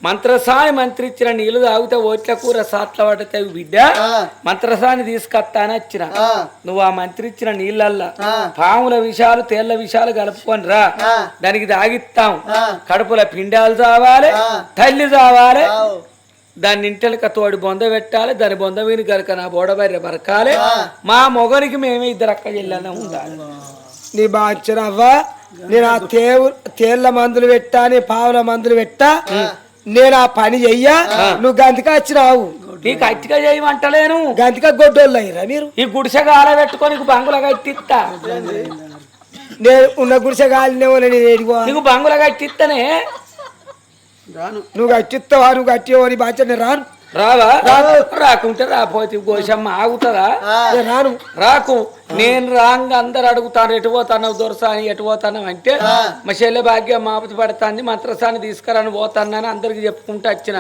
మంత్రసాని మంత్రిచ్చిన నీళ్లు తాగితే ఓట్ల కూర సాట్ల పడతాయి బిడ్డ మంత్రసాని తీసుకొస్తాను వచ్చిన నువ్వు ఆ మంత్రిచ్చిన నీళ్ళల్లా పాముల విషాలు తేళ్ల విషాలు కలుపుకొని రా దానికి తాగిస్తాం కడుపుల పిండాలు చావాలి తల్లి చావాలి దాన్ని ఇంటెలక తోడి బొంద పెట్టాలి దాని బొంద వీని గరక నా బోడబర్రె బరకాలి మా మొగనికి మేమే 2 అక్క చెల్లెన ఉండాలి నీ బాంచనవ్వా నేను ఆ తేళ్ల మందులు పెట్టా నీ పావుల మందులు పెట్టా నేను ఆ పని చెయ్యా నువ్వు గంతిక వచ్చినావు నీకు అట్టిగా చేయమంటలేను గంతిక గొడ్డోళ్ళు అయ్యరా మీరు ఈ గుడిసెగా ఆల పెట్టుకొని బంగుల కట్టిస్తా నేను ఉన్న గుడిసె గాలినేమో నీకు బంగుల కట్టిస్తానే నువ్వు కట్టిస్తావా నువ్వు కట్టేవో నీ బాధ్యత నేను రాను రావా రాకుంటే రాపోతే గోషమ్మ ఆగుతుందా రాను రాకు నేను రాంగ అందరు అడుగుతాను ఎటు పోతాను దొరసాని ఎటు పోతాను అంటే మా చెల్లె భాగ్యం మాపతి పడుతుంది మంత్రసాని తీసుకురాని పోతానని అందరికి చెప్పుకుంటూ వచ్చిన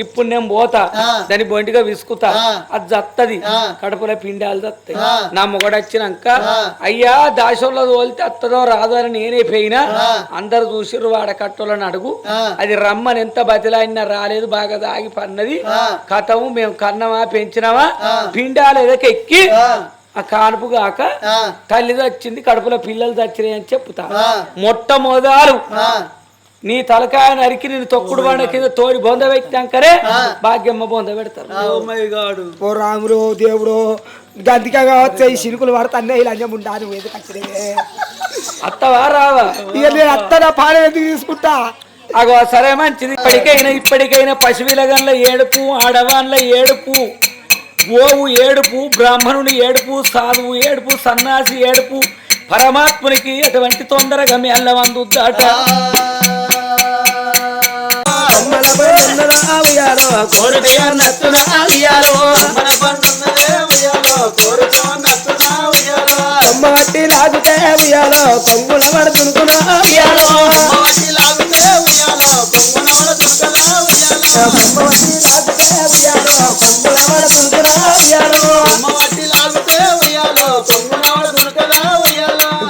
ఇప్పుడు నేను పోతా దాన్ని బొంటిగా విసుకుతా అది జత్తది కడుపులో పిండాలు జత్తాయి నా మొగడు వచ్చినాక అయ్యా దాశంలో తోలితే అత్తదో రాదో అని నేనే పోయినా అందరు చూసిర్రు వాడ కట్టోళ్ళని అడుగు అది రమ్మని ఎంత బతిలాడినా రాలేదు బాగా దాగి పన్నది కథము మేము కన్నమా పెంచినామా పిండాలు ఎదకెక్కి ఆ కానుపు గాక తల్లి వచ్చింది కడుపులో పిల్లలు చచ్చినాయి అని చెప్తా మొట్టమొదలు నీ తలకాయ నరికి నేను తొక్కుడు బండ కింద తోడి బొంద పెట్టాకరే భాగ్యమ్మ బొంద పెడతారు ఓ రాముడు దేవుడు గంతిగా కావచ్చు ఈ సినుకులు పడతానే ఇలా ఉండాలి అత్తవా రావా ఇక నేను అత్తనా పాలన ఎందుకు తీసుకుంటా అగో సరే మంచిది ఇప్పటికైనా పశువులగన్ల ఏడుపు ఆడవాన్ల ఏడుపు గోవు ఏడుపు బ్రాహ్మణుని ఏడుపు సాధువు ఏడుపు సన్నాసి ఏడుపు పరమాత్మునికి ఎటువంటి తొందరగా మెల్ల అందుద్దాట అమ్మటి లాగుతే ఉయ్యాలో కొంగుల పడుతున్నా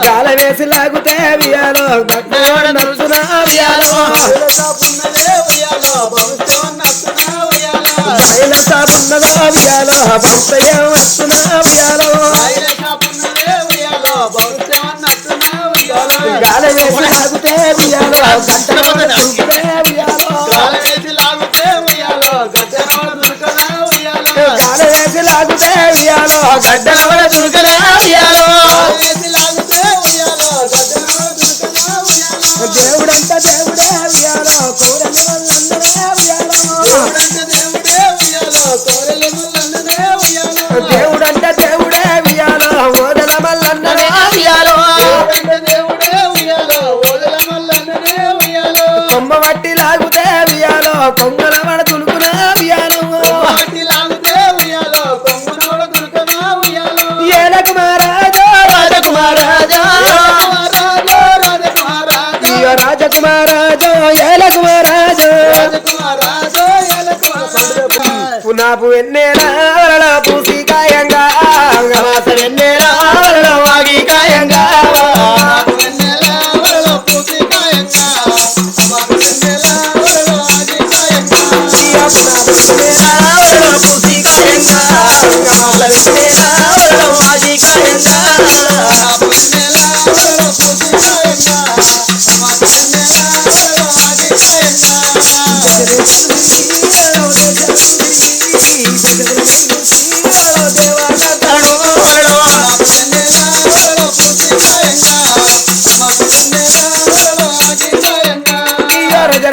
గాల వేసి లాగుతే వియాలో గడ్డవాడ నడుచునా వియాలో ఉన్నదా వియాలో భక్తయ్య వస్తున్నా వియాలో గాల వేసి లాగుతే వియాలో గడ్డవాడ నడుచునా వియాలో గాల వేసి లాగుతే వియాలో గడ్డవాడ తురుకనా వియాలో దేవుడంత దేవుడే వియాలో కోరల మల్లన్ననే వియాలో దేవుడంత దేవుడే వియాలో ఓదల మల్లన్ననే వియాలో కొమ్మ వట్టి లాగుతే వియాలో కొంగల వడ తులుకునా వియాలో ఏలకు మహారాజా రాజకుమారాజా రాజకుమారాజో ఏలకు మహారాజో పునాపు వెన్నెలా వరల పూసి కాయంగా మాస వెన్నెలా వరల వాగి కాయంగా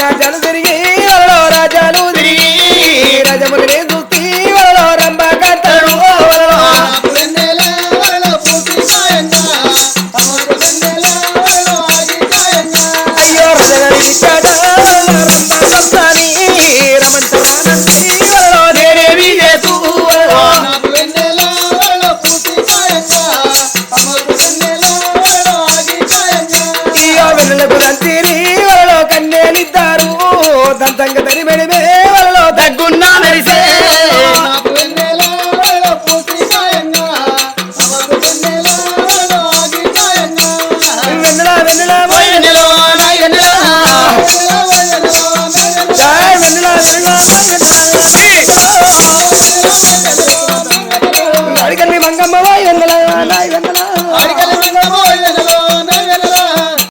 రాజాలు తిరిగి రాజాలు తిరిగి రజములనే చూసి రంబ కట్టడు అయ్యో రజగలిచ్చాడా రంబాని రమంతమానంది నేనేమి చేతూ అయ్యో వెన్నెలకు దంతిని కన్నేలిద్దారు దంతంగ తరి మెడిమే వాళ్ళలో తగ్గున్నా మెరిసే వెన్నెలా వెన్నెలా వెన్నెలో నాయ వెన్నెలా జయ వెన్నెలా వెన్నెలా అడిగల్ని మంగమ్మ వాయి వెన్నెలా నాయ వెన్నెలా